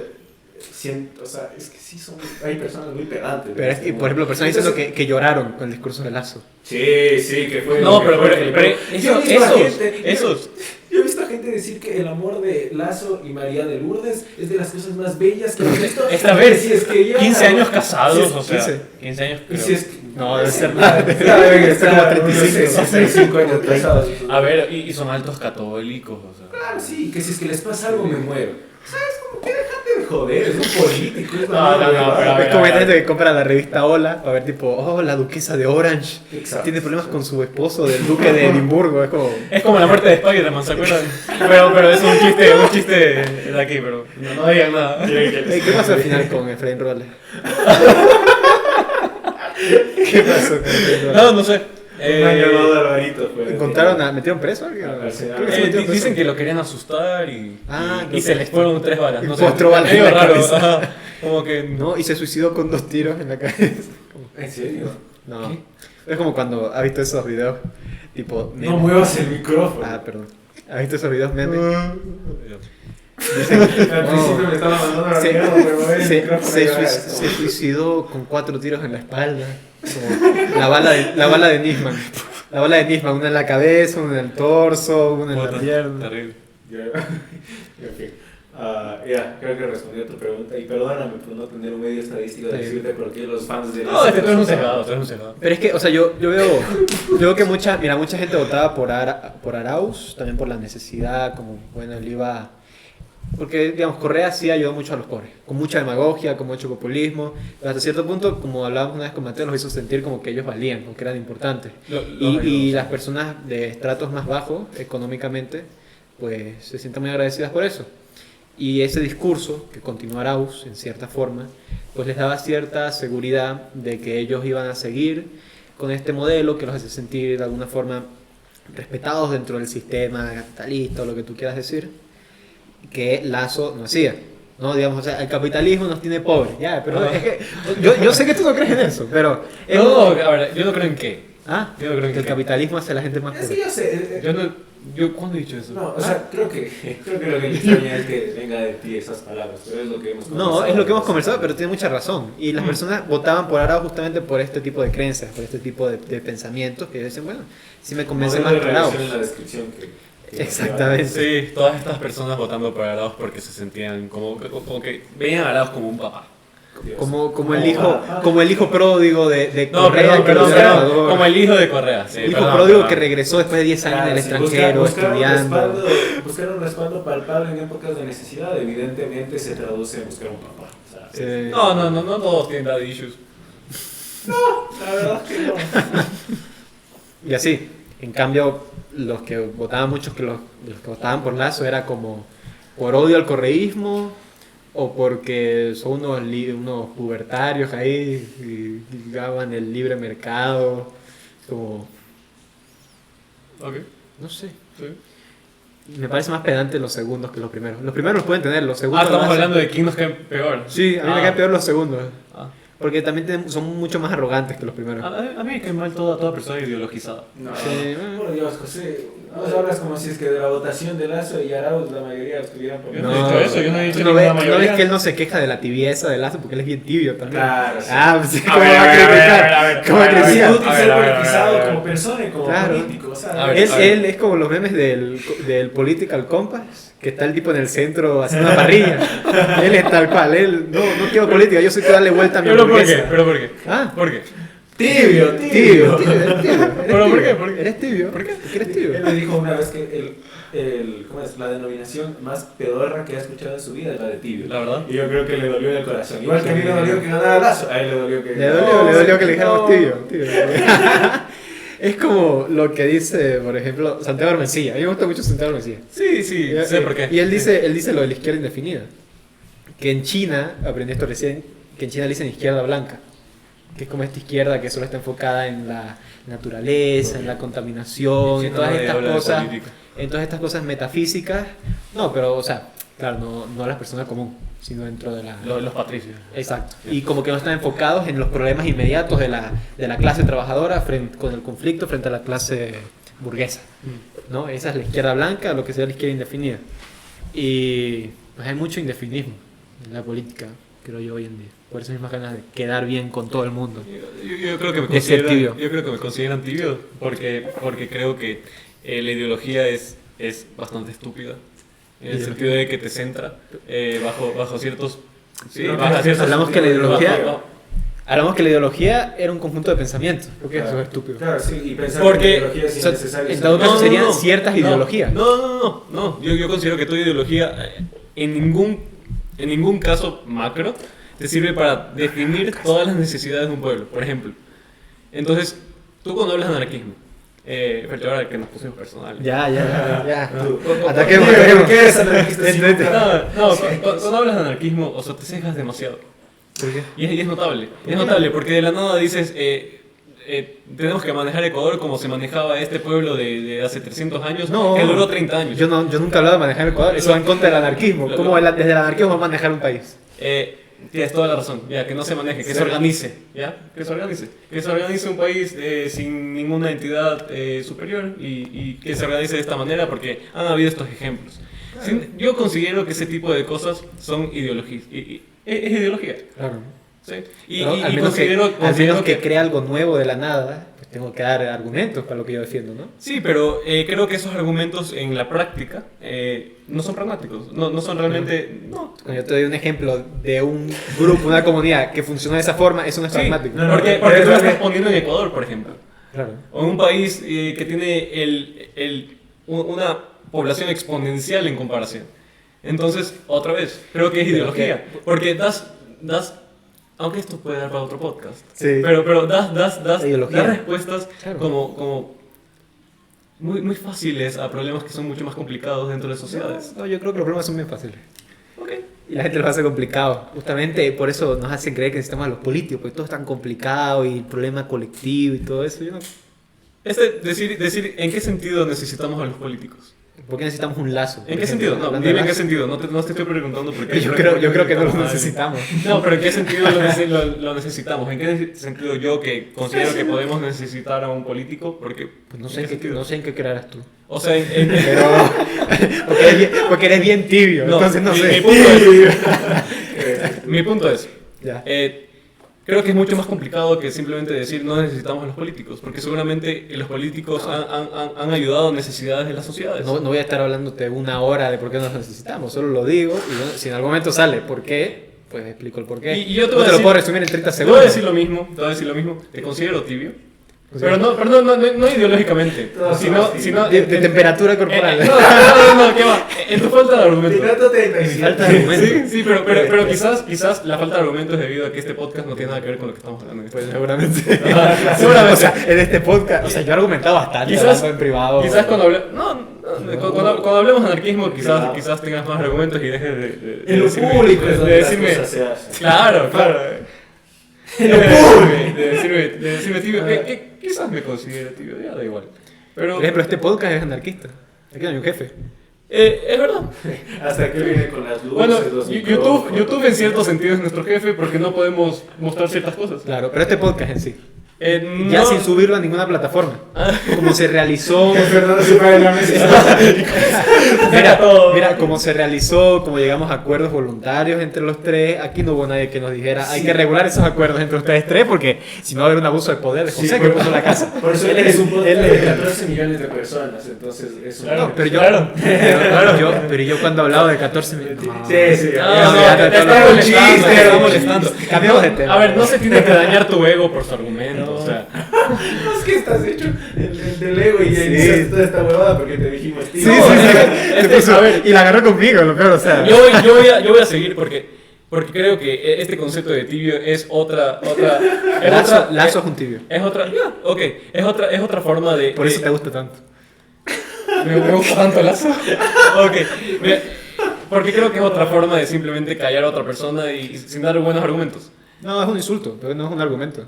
o sea, es que sí hay personas muy pedantes. Pero es que, por ejemplo, personas diciendo que lloraron con el discurso de Lazo. Sí, que fue. No, que pero, fue pero, que- pero Yo he visto a esos. Yo he visto a gente decir que el amor de Lazo y María de Lourdes es de las cosas más bellas que he visto. Esta Y vez, si es que ya- 15 años casados, si es- o sea, 15. 15 años Y creo. si es que- No, debe ser Ah, más. deben estar como unos 35. 65 años casados. A ver, y son altos católicos, o sea. Claro, sí, que si es que les pasa algo me muero. ¿Sabes? Como que déjate de joder, es un político. Es No, pero a ver, Es como hay gente que compra la revista Hola para ver tipo, oh, la duquesa de Orange Exacto. tiene problemas con su esposo del duque de Edimburgo. Es como... Es como la muerte de Spider-Man, ¿se acuerdan? Pero es un chiste de aquí, pero no digan nada. Ey, ¿qué pasó al final con Efraín Robles? ¿Qué pasó con Efraín Robles? No sé. Un año llamado Alvarito. ¿Metieron preso a alguien? Creo que se metieron preso. Dicen que lo querían asustar y Ah, y se les fueron 3 balas. No sé, 4 balas medio en la raro. cabeza. Ajá, como que No, y se suicidó con 2 tiros en la cabeza. ¿En serio? No. ¿Qué? Es como cuando has visto esos videos, tipo... No muevas el micrófono. Ah, perdón. ¿Has visto esos videos memes? Al principio me estaba mandando la Se- mierda, pero el se, micrófono se iba a- se suicidó con 4 tiros en la espalda. Como la bala de Nisman. La bala de Nisman, una en la cabeza, una en el torso, una en la pierna. Terrible. Ok. Ya, creo que respondí a tu pregunta y perdóname por no tener un medio estadístico de Sí. decirte por qué los fans de... No, es que tú eres un cegado, tú eres un cegado. Pero es que, o sea, yo veo que mucha gente votaba por Arauz, también por la necesidad, como, bueno, él iba... Porque, digamos, Correa sí ayudó mucho a los pobres, con mucha demagogia, con mucho populismo, pero hasta cierto punto, como hablábamos una vez con Mateo, los hizo sentir como que ellos valían, o que eran importantes. Y las personas de estratos más bajos, económicamente, pues se sienten muy agradecidas por eso. Y ese discurso, que continuó Arauz, en cierta forma, pues les daba cierta seguridad de que ellos iban a seguir con este modelo que los hace sentir de alguna forma respetados dentro del sistema capitalista o lo que tú quieras decir, que Lazo no hacía. No, digamos, o sea, el capitalismo nos tiene pobres, ya, pero es que yo sé que tú no crees en eso, pero... es No, como- a ver, yo no creo en qué. Ah, Yo no creo en que el qué. capitalismo hace a la gente más Es que pobre. yo sé. ¿Cuándo he dicho eso? No, o sea, creo que lo que me extraña es que venga de ti esas palabras, pero es lo que hemos conversado. No, es lo que hemos conversado, pero tiene mucha razón. Y las personas votaban por Araujo justamente por este tipo de creencias, por este tipo de pensamientos que dicen, bueno, sí me convence Modelo más de que Araujo. reacción en la descripción que Exactamente. Sí, todas estas personas votando por Arauz porque se sentían como que veían a Arauz como un papá. Dios. Como el hijo pródigo de No, Correa, que lo perdón, Salvador. como el hijo de Correa. Sí, El hijo perdón, pródigo perdón. que regresó después de 10 años en el Sí, extranjero, buscar estudiando. buscar un respaldo palpable en épocas de necesidad, evidentemente se traduce en buscar un papá. O sea, Sí. No todos tienen daddy issues. la verdad es que no. Y así, en cambio, los que votaban muchos, los que votaban por Lazo era como por odio al correísmo o porque son unos pubertarios ahí y ligaban el libre mercado, como, Ok. no sé. Sí. Me parece más pedante los segundos que los primeros. Los primeros los pueden tener, los segundos... Estamos no hacen- hablando de quién nos cae peor. Sí, a mí me caen peor los segundos. Ah. Porque también son mucho más arrogantes que los primeros. A mí me cae mal toda persona ideologizada. No, Sí. por Dios, José, vos hablas como si es que de la votación de Lazo y Arauz la mayoría estuvieran por Yo no he dicho eso, yo no he dicho ¿tú no ninguna ves, ¿no mayoría. ves que él no se queja de la tibieza de Lazo porque él es bien tibio también? Claro, sí. Ah, pues sí, A ¿cómo ver, va a a ver, a ver, criticar? a ver, ¿Cómo va a a ver, a ver, criticar? Disfruta y a ser ver, a ver, politizado a ver. como persona y como Claro. político. O sea, A ver, Él es como los memes del Political Compass, que está el tipo en el centro haciendo una parrilla. Él es tal cual, él no quiero política, yo soy que darle vuelta a mi ¿Pero por qué? hamburguesa. ¿Pero por qué? Ah, ¿Por qué? tibio, tibio, eres tibio. ¿Pero por qué? ¿Por qué? Eres tibio. ¿Por qué? Porque eres tibio. Él me dijo una vez que ¿cómo es? La denominación más pedorra que ha escuchado en su vida es la de tibio. La verdad. Y yo creo que le dolió en el corazón. Igual que a mí me dolió que ganara Lazo, a él le dolió que... Le dolió que le dijéramos tibio. Es como lo que dice, por ejemplo, Santiago Armencilla. A mí me gusta mucho Santiago Armencilla. Sí, sé por qué. Y él dice lo de la izquierda indefinida. Que en China, aprendí esto recién, que en China le dicen izquierda blanca. Que es como esta izquierda que solo está enfocada en la naturaleza, en la contaminación, en todas estas cosas. En todas estas cosas metafísicas. No, pero, o sea, claro, no las personas común, sino dentro de la... Los patricios. Exacto. Y como que no están enfocados en los problemas inmediatos de la clase trabajadora con el conflicto frente a la clase burguesa. ¿No? Esa es la izquierda blanca, lo que sería la izquierda indefinida. Y pues hay mucho indefinismo en la política, creo yo, hoy en día. Por esas mismas ganas de quedar bien con todo el mundo. Yo creo que me De ser tibio. yo creo que me consideran tibio porque creo que la ideología es bastante estúpida. En el sentido de que te centra bajo ciertos... Sí, Pero bajo ciertos... hablamos que la ideología- bajo- Hablamos que la ideología era un conjunto de pensamientos. Creo que eso Claro. es estúpido. Claro, sí, y pensar Porque- que la ideología es o sea, innecesaria. en todo caso serían ciertas no, ideologías. No. Yo considero que toda ideología en ningún caso macro te sirve para definir todas las necesidades de un pueblo, por ejemplo. Entonces, tú cuando hablas de anarquismo, pero ahora que nos pusimos personales. Ya. Ataquemos, Ataquemos. ¿qué es anarquista sin Este- nunca? No, cuando hablas de anarquismo, o sea, te cejas demasiado. ¿Por qué? Y es notable. Es notable porque de la nada dices, tenemos que manejar Ecuador como se manejaba este pueblo de hace 300 años, No. que duró 30 años. Yo nunca he hablado de manejar Ecuador. Eso va en contra del anarquismo. Lo- ¿Cómo desde el anarquismo va a manejar un país? Tienes toda la razón, ya, que no se maneje, que se organice, ¿ya? Que se organice un país sin ninguna entidad superior y que se organice de esta manera porque han habido estos ejemplos. Yo considero que ese tipo de cosas son ideologías, es ideología, Claro. ¿sí? Pero al menos considero que crea algo nuevo de la nada, pues tengo que dar argumentos para lo que yo defiendo, ¿no? Sí, pero creo que esos argumentos en la práctica no son pragmáticos, no son realmente... No. Cuando yo te doy un ejemplo de un grupo, una comunidad que funciona de esa forma, eso no es Sí, pragmático. No, porque tú lo estás poniendo en Ecuador, por ejemplo. Claro. O en un país que tiene una población exponencial en comparación. Entonces, otra vez, creo que es ideología. Porque das aunque esto puede dar para otro podcast, Sí. pero das Ideología. respuestas Claro. como muy fáciles a problemas que son mucho más complicados dentro de sociedades. No, yo creo que los problemas son bien fáciles. Ok. Y la gente los hace complicado. Justamente por eso nos hacen creer que necesitamos a los políticos, porque todo es tan complicado y el problema colectivo y todo eso. Yo no... Decir en qué sentido necesitamos a los políticos. ¿Por qué necesitamos un lazo? ¿En qué sentido? No, Hablando de dime en qué lazo. sentido. No te estoy preguntando por qué. Yo creo que no lo necesitamos. No, pero ¿en qué sentido lo necesitamos? ¿En qué sentido yo que considero que podemos necesitar a un político? Porque, Pues no sé, no sé en qué creerás tú. o sea, Pero. porque eres bien tibio, no, entonces no mi sé. punto es, mi punto es, Ya. creo que es mucho más complicado que simplemente decir no necesitamos a los políticos, porque seguramente los políticos han ayudado a necesidades de las sociedades. No voy a estar hablándote una hora de por qué nos necesitamos, solo lo digo y bueno, si en algún momento sale por qué, pues explico el por qué. Y yo te No voy a te lo decir- puedo resumir en 30 Te voy a segundos. decir lo mismo, te voy a decir lo mismo. Te considero tibio. O sea, Pero no ideológicamente, Todos sino, somos tibios. sino de temperatura corporal. no, ¿qué va? En tu falta de argumento. Falta de argumento. Sí, sí, pero quizás la falta de argumento es debido a que este podcast no tiene nada que ver con lo que estamos hablando. Pues seguramente. Seguramente. O sea, en este podcast, o sea, yo he argumentado bastante hablando en privado. Quizás cuando cuando hablemos de anarquismo, quizás tengas más argumentos y dejes de En lo decirme- público es donde de las decirme, cosas se hacen. claro. De decirme tibio, que quizás me considere tibio, ya da igual. Pero Por ejemplo, este podcast es anarquista. Aquí no hay un jefe. es verdad. Hasta que viene con las luces, Bueno, los YouTube en cierto sentido es nuestro jefe porque no podemos mostrar ciertas cosas. Claro, pero este podcast en sí. No- Ya sin subirlo a ninguna plataforma. Como se realizó. Fernando se paga en la mesa. Mira, como se realizó, como llegamos a acuerdos voluntarios entre los tres, aquí no hubo nadie que nos dijera, hay que regular esos acuerdos entre ustedes tres porque si no va a haber un abuso de poder de José que puso la casa. Por eso Él es un podcast él de es- 14 millones de personas, entonces es un... No, pero yo, Claro. pero yo cuando he hablado de 14 no. Sí, sí. No, ya, te ya, está ya, molestando, chiste, te está chiste. molestando. Cambiamos de tema. A ver, no se tiene que dañar tu ego por su argumento, o sea. No, es que estás hecho del ego y ya Sí. iniciaste toda esta huevada porque te dijimos, tío. Sí, sí, sí. es Se que, puso- a ver, y la agarró conmigo, lo peor, o sea. yo voy a seguir porque creo que este concepto de tibio es otra Lazo es un tibio. es otra, ya, ok, es otra forma de Por eso de- te gusta tanto. me gusta tanto Lazo. Ok, mira, porque creo que es otra forma de simplemente callar a otra persona y sin dar buenos argumentos. No, es un insulto, pero no es un argumento.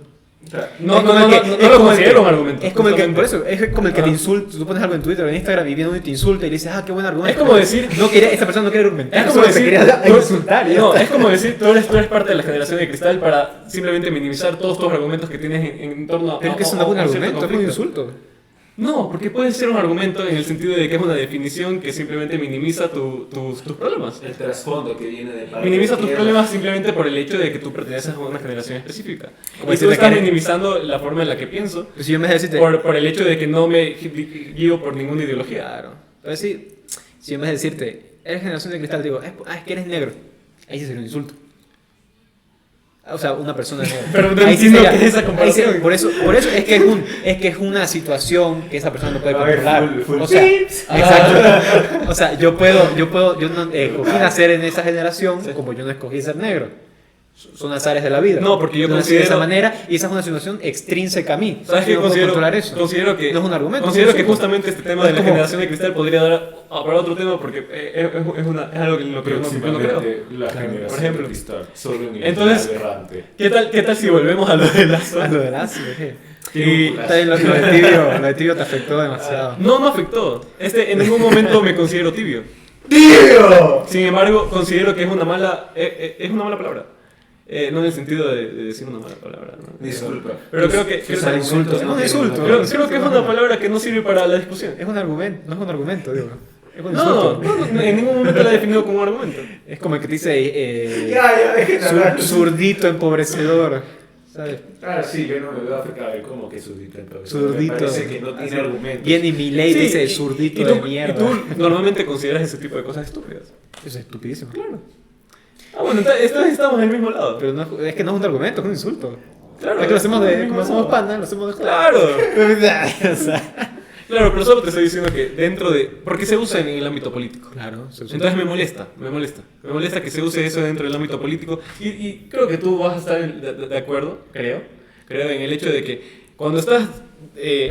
No, Es no, como no, el que- no, es no lo como el considero que- un argumento. Es como el que, justamente. por eso, es como el que te Ah. insulta. Tú pones algo en Twitter o en Instagram y viene uno y te insulta y le dices, qué buen argumento. Es como decir- no quería, esta persona no quiere argumentar, Es como solo te decir, quería tú- insultar. y ya no, está. es como decir, tú eres parte de la generación de cristal para simplemente minimizar todos tus argumentos que tienes en torno a. Pero es que eso no es un argumento, es un insulto. No, porque puede ser un argumento en el sentido de que es una definición que simplemente minimiza tus problemas. El trasfondo que viene de parte Minimiza de tus mierda. problemas simplemente por el hecho de que tú perteneces a una generación específica. Como Y tú decirte estás que eres- minimizando la forma en la que pienso Pues si yo me decirte, por el hecho de que no me guío por ninguna ideología. claro. Entonces si yo me decirte, eres generación de cristal, digo, es que eres negro. Ahí sí sería un insulto. O sea, una persona negra. Pero no Ahí sí entiendo sería- qué es esa ahí sí- comparación. por eso es que es una situación que esa persona no puede A ver, controlar. full O sea, tips. exacto. O sea, yo no escogí nacer en esa generación como yo no escogí ser negro. Son azares de la vida. No, porque yo nací de esa considero- manera y esa es una situación extrínseca a mí. ¿Sabes Yo qué? no puedo controlar eso. Considero que No es un argumento, Considero es un que insulto. justamente este tema Es de la como- generación de cristal podría dar para otro tema porque es algo en lo que yo no creo. Próximamente la Claro. generación Por ejemplo. de cristal, sobre un Entonces- aberrante. ¿Qué tal si volvemos a lo de Lazo? A lo del ácido, ¿qué? Y Está bien, lo de tibio te afectó demasiado. no me afectó. En ningún momento me considero tibio. ¡Tío! Sin embargo, considero que es una mala palabra. No en el sentido de decir una mala palabra. ¿no? Disculpa. Pero creo que Tus es un insulto, argumentos es no un tienen insulto. una creo razón. que es una palabra que no sirve para la discusión. Es un argumento, no es un argumento, digo. Es un No, insulto. en ningún momento la he definido como un argumento. Es como el que te dice Ya, dejen de hablar. zurdito empobrecedor. ¿Sabes? Ah, sí, yo no me veo afectado. A ver, ¿cómo que zurdito entonces? Zurdito. Me parece que no tiene argumentos. Viene mi ley Sí, dice y- zurdito y tú- de mierda. Y tú normalmente consideras ese tipo de cosas estúpidas. Eso es estupidísimo. Claro. Ah, bueno, entonces estamos en el mismo lado. Pero no, es que no es un argumento, es un insulto. Claro, Es que lo hacemos estamos en el de, mismo como somos lado. panas, lo hacemos de Claro. O sea, Claro, pero solo te estoy diciendo que dentro de... Porque se usa en el ámbito político. claro, se usa. Entonces me molesta. Me molesta que se use eso dentro del ámbito político. Y creo que tú vas a estar de acuerdo, creo en el hecho de que cuando estás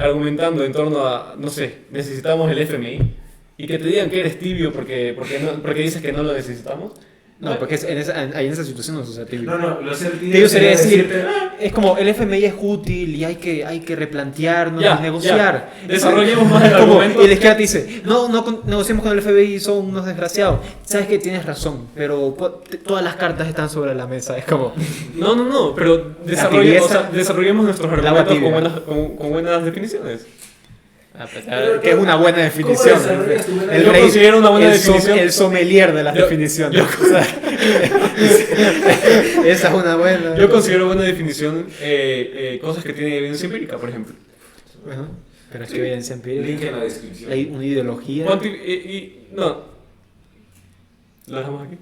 argumentando en torno a, no sé, necesitamos el FMI y que te digan que eres tibio porque dices que no lo necesitamos. No, porque ahí en esa situación no se usa tibio. No, lo sé. Tibio sería decir, es como el FMI es útil y hay que replantearnos y negociar. Desarrollemos más el Es como- argumento. Y la izquierda te dice, no negociemos con el FBI, son unos desgraciados. Sabes que tienes razón, pero todas las cartas están sobre la mesa. Es como, No, pero desarrollemos nuestros El agua argumentos tibia. con buenas definiciones. que es una buena definición. ¿Cómo desarrollas tu buena Yo considero una buena definición. El sommelier de las definiciones. O sea, esa es una buena. Yo considero buena definición cosas que tienen evidencia empírica, por ejemplo. Bueno, pero es que evidencia empírica. Link en la descripción. Hay una ideología. No. ¿Lo dejamos aquí?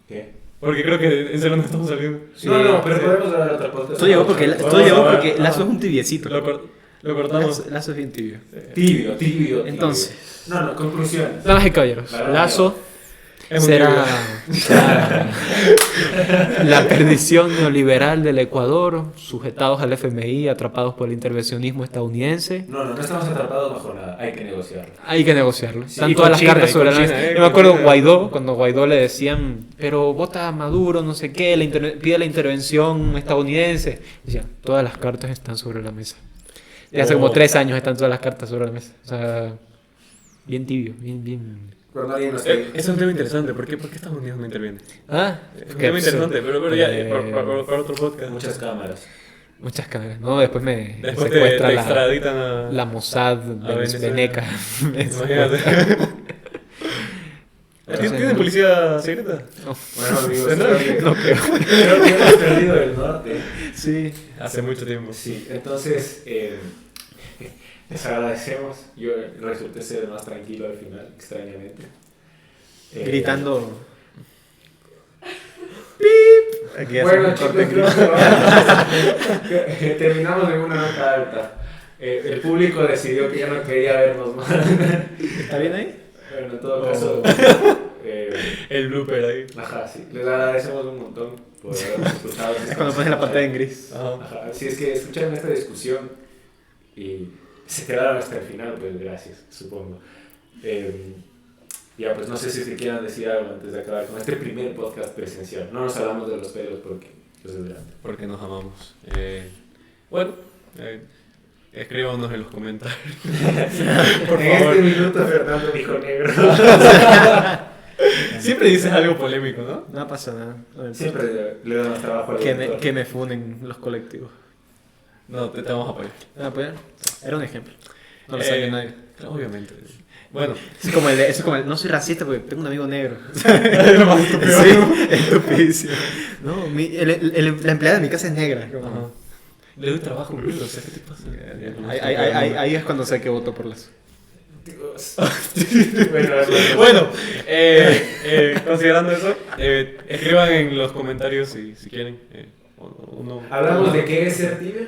¿Qué? Porque creo que en serio no estamos saliendo. No, pero podemos dar otra podcast. Todo llegó porque Lazo es un tibiecito. Lo cortamos. Lazo es bien tibio. Tibio. Entonces. No, conclusión. Damas y caballeros, Claro, Lazo Es un será la perdición neoliberal del Ecuador, sujetados al FMI, atrapados por el intervencionismo estadounidense. No estamos atrapados bajo nada. Hay que negociarlo. Hay que negociarlo. Sí, Están y todas con las China, cartas y sobre con la China, mesa. con Yo me acuerdo China. Guaidó, cuando Guaidó le decían, pero vota a Maduro, no sé qué, pide la intervención estadounidense. Decían, todas las cartas están sobre la mesa. De hace como 3 años están todas las cartas sobre la mesa. O sea, bien tibio, bien. Cuando alguien nos Es un tema interesante. ¿Por qué Estados Unidos no interviene? Ah, Es un tema interesante, pero ya, eh, para otro podcast. muchas cámaras. Muchas cámaras, ¿no? Después me Después secuestra te la, extraditan a... la Mossad Venezuela. Veneca. Imagínate. ¿Tienen policía secreta? Bueno, amigos, ¿Tendrán? No creo. creo que hemos perdido el norte. Sí. Hace mucho tiempo. Sí, entonces les agradecemos. Yo resulté ser más tranquilo al final, extrañamente. Gritando. Aquí Bueno, hacemos un chicos, corte creo que vamos- terminamos en una nota alta. El público decidió que ya no quería vernos más. ¿Está bien ahí? Bueno, en todo caso, El blooper ahí. ajá, sí, les agradecemos un montón por habernos escuchado. Es cuando pones la pantalla en gris. Ajá. Ajá, si es que escucharon esta discusión y se quedaron hasta el final, pues gracias, supongo. Ya, pues no sé si se quieran decir algo antes de acabar con este primer podcast presencial. No nos hablamos de los pelos porque pues es grande. Porque nos amamos. Bueno, escríbanos en los comentarios. Por En favor. este minuto Fernando dijo negro. Siempre dices algo polémico, ¿no? No pasa nada. Siempre le damos trabajo al Que editor. me funen los colectivos. No, te vamos a apoyar. ¿Me apoyan? Era un ejemplo. No lo sabe nadie. Obviamente. Bueno, Es como el, no soy racista porque tengo un amigo negro. es lo más estúpido. Sí, estupidísimo. No, la empleada de mi casa es negra. como- Ajá. Le doy trabajo, boludo. O sea, ¿qué te pasa? Ahí es cuando sé que voto por las. Bueno, considerando eso, escriban en los comentarios si quieren. Uno, ¿Hablamos de qué es ser tibio?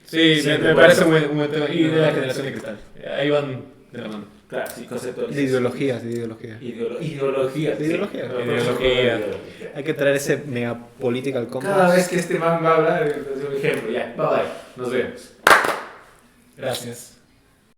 Sí, Sí, me bueno. parece un buen tema. Y de la generación de cristal. Ahí van de la mano. Claro, sí, conceptualización. De ideologías. Ideologías. De ideología. No, Ideología. Hay que traer ese mega political compass. Cada vez que este man va a hablar, es un ejemplo. Ya, bye bye. Nos vemos. Gracias.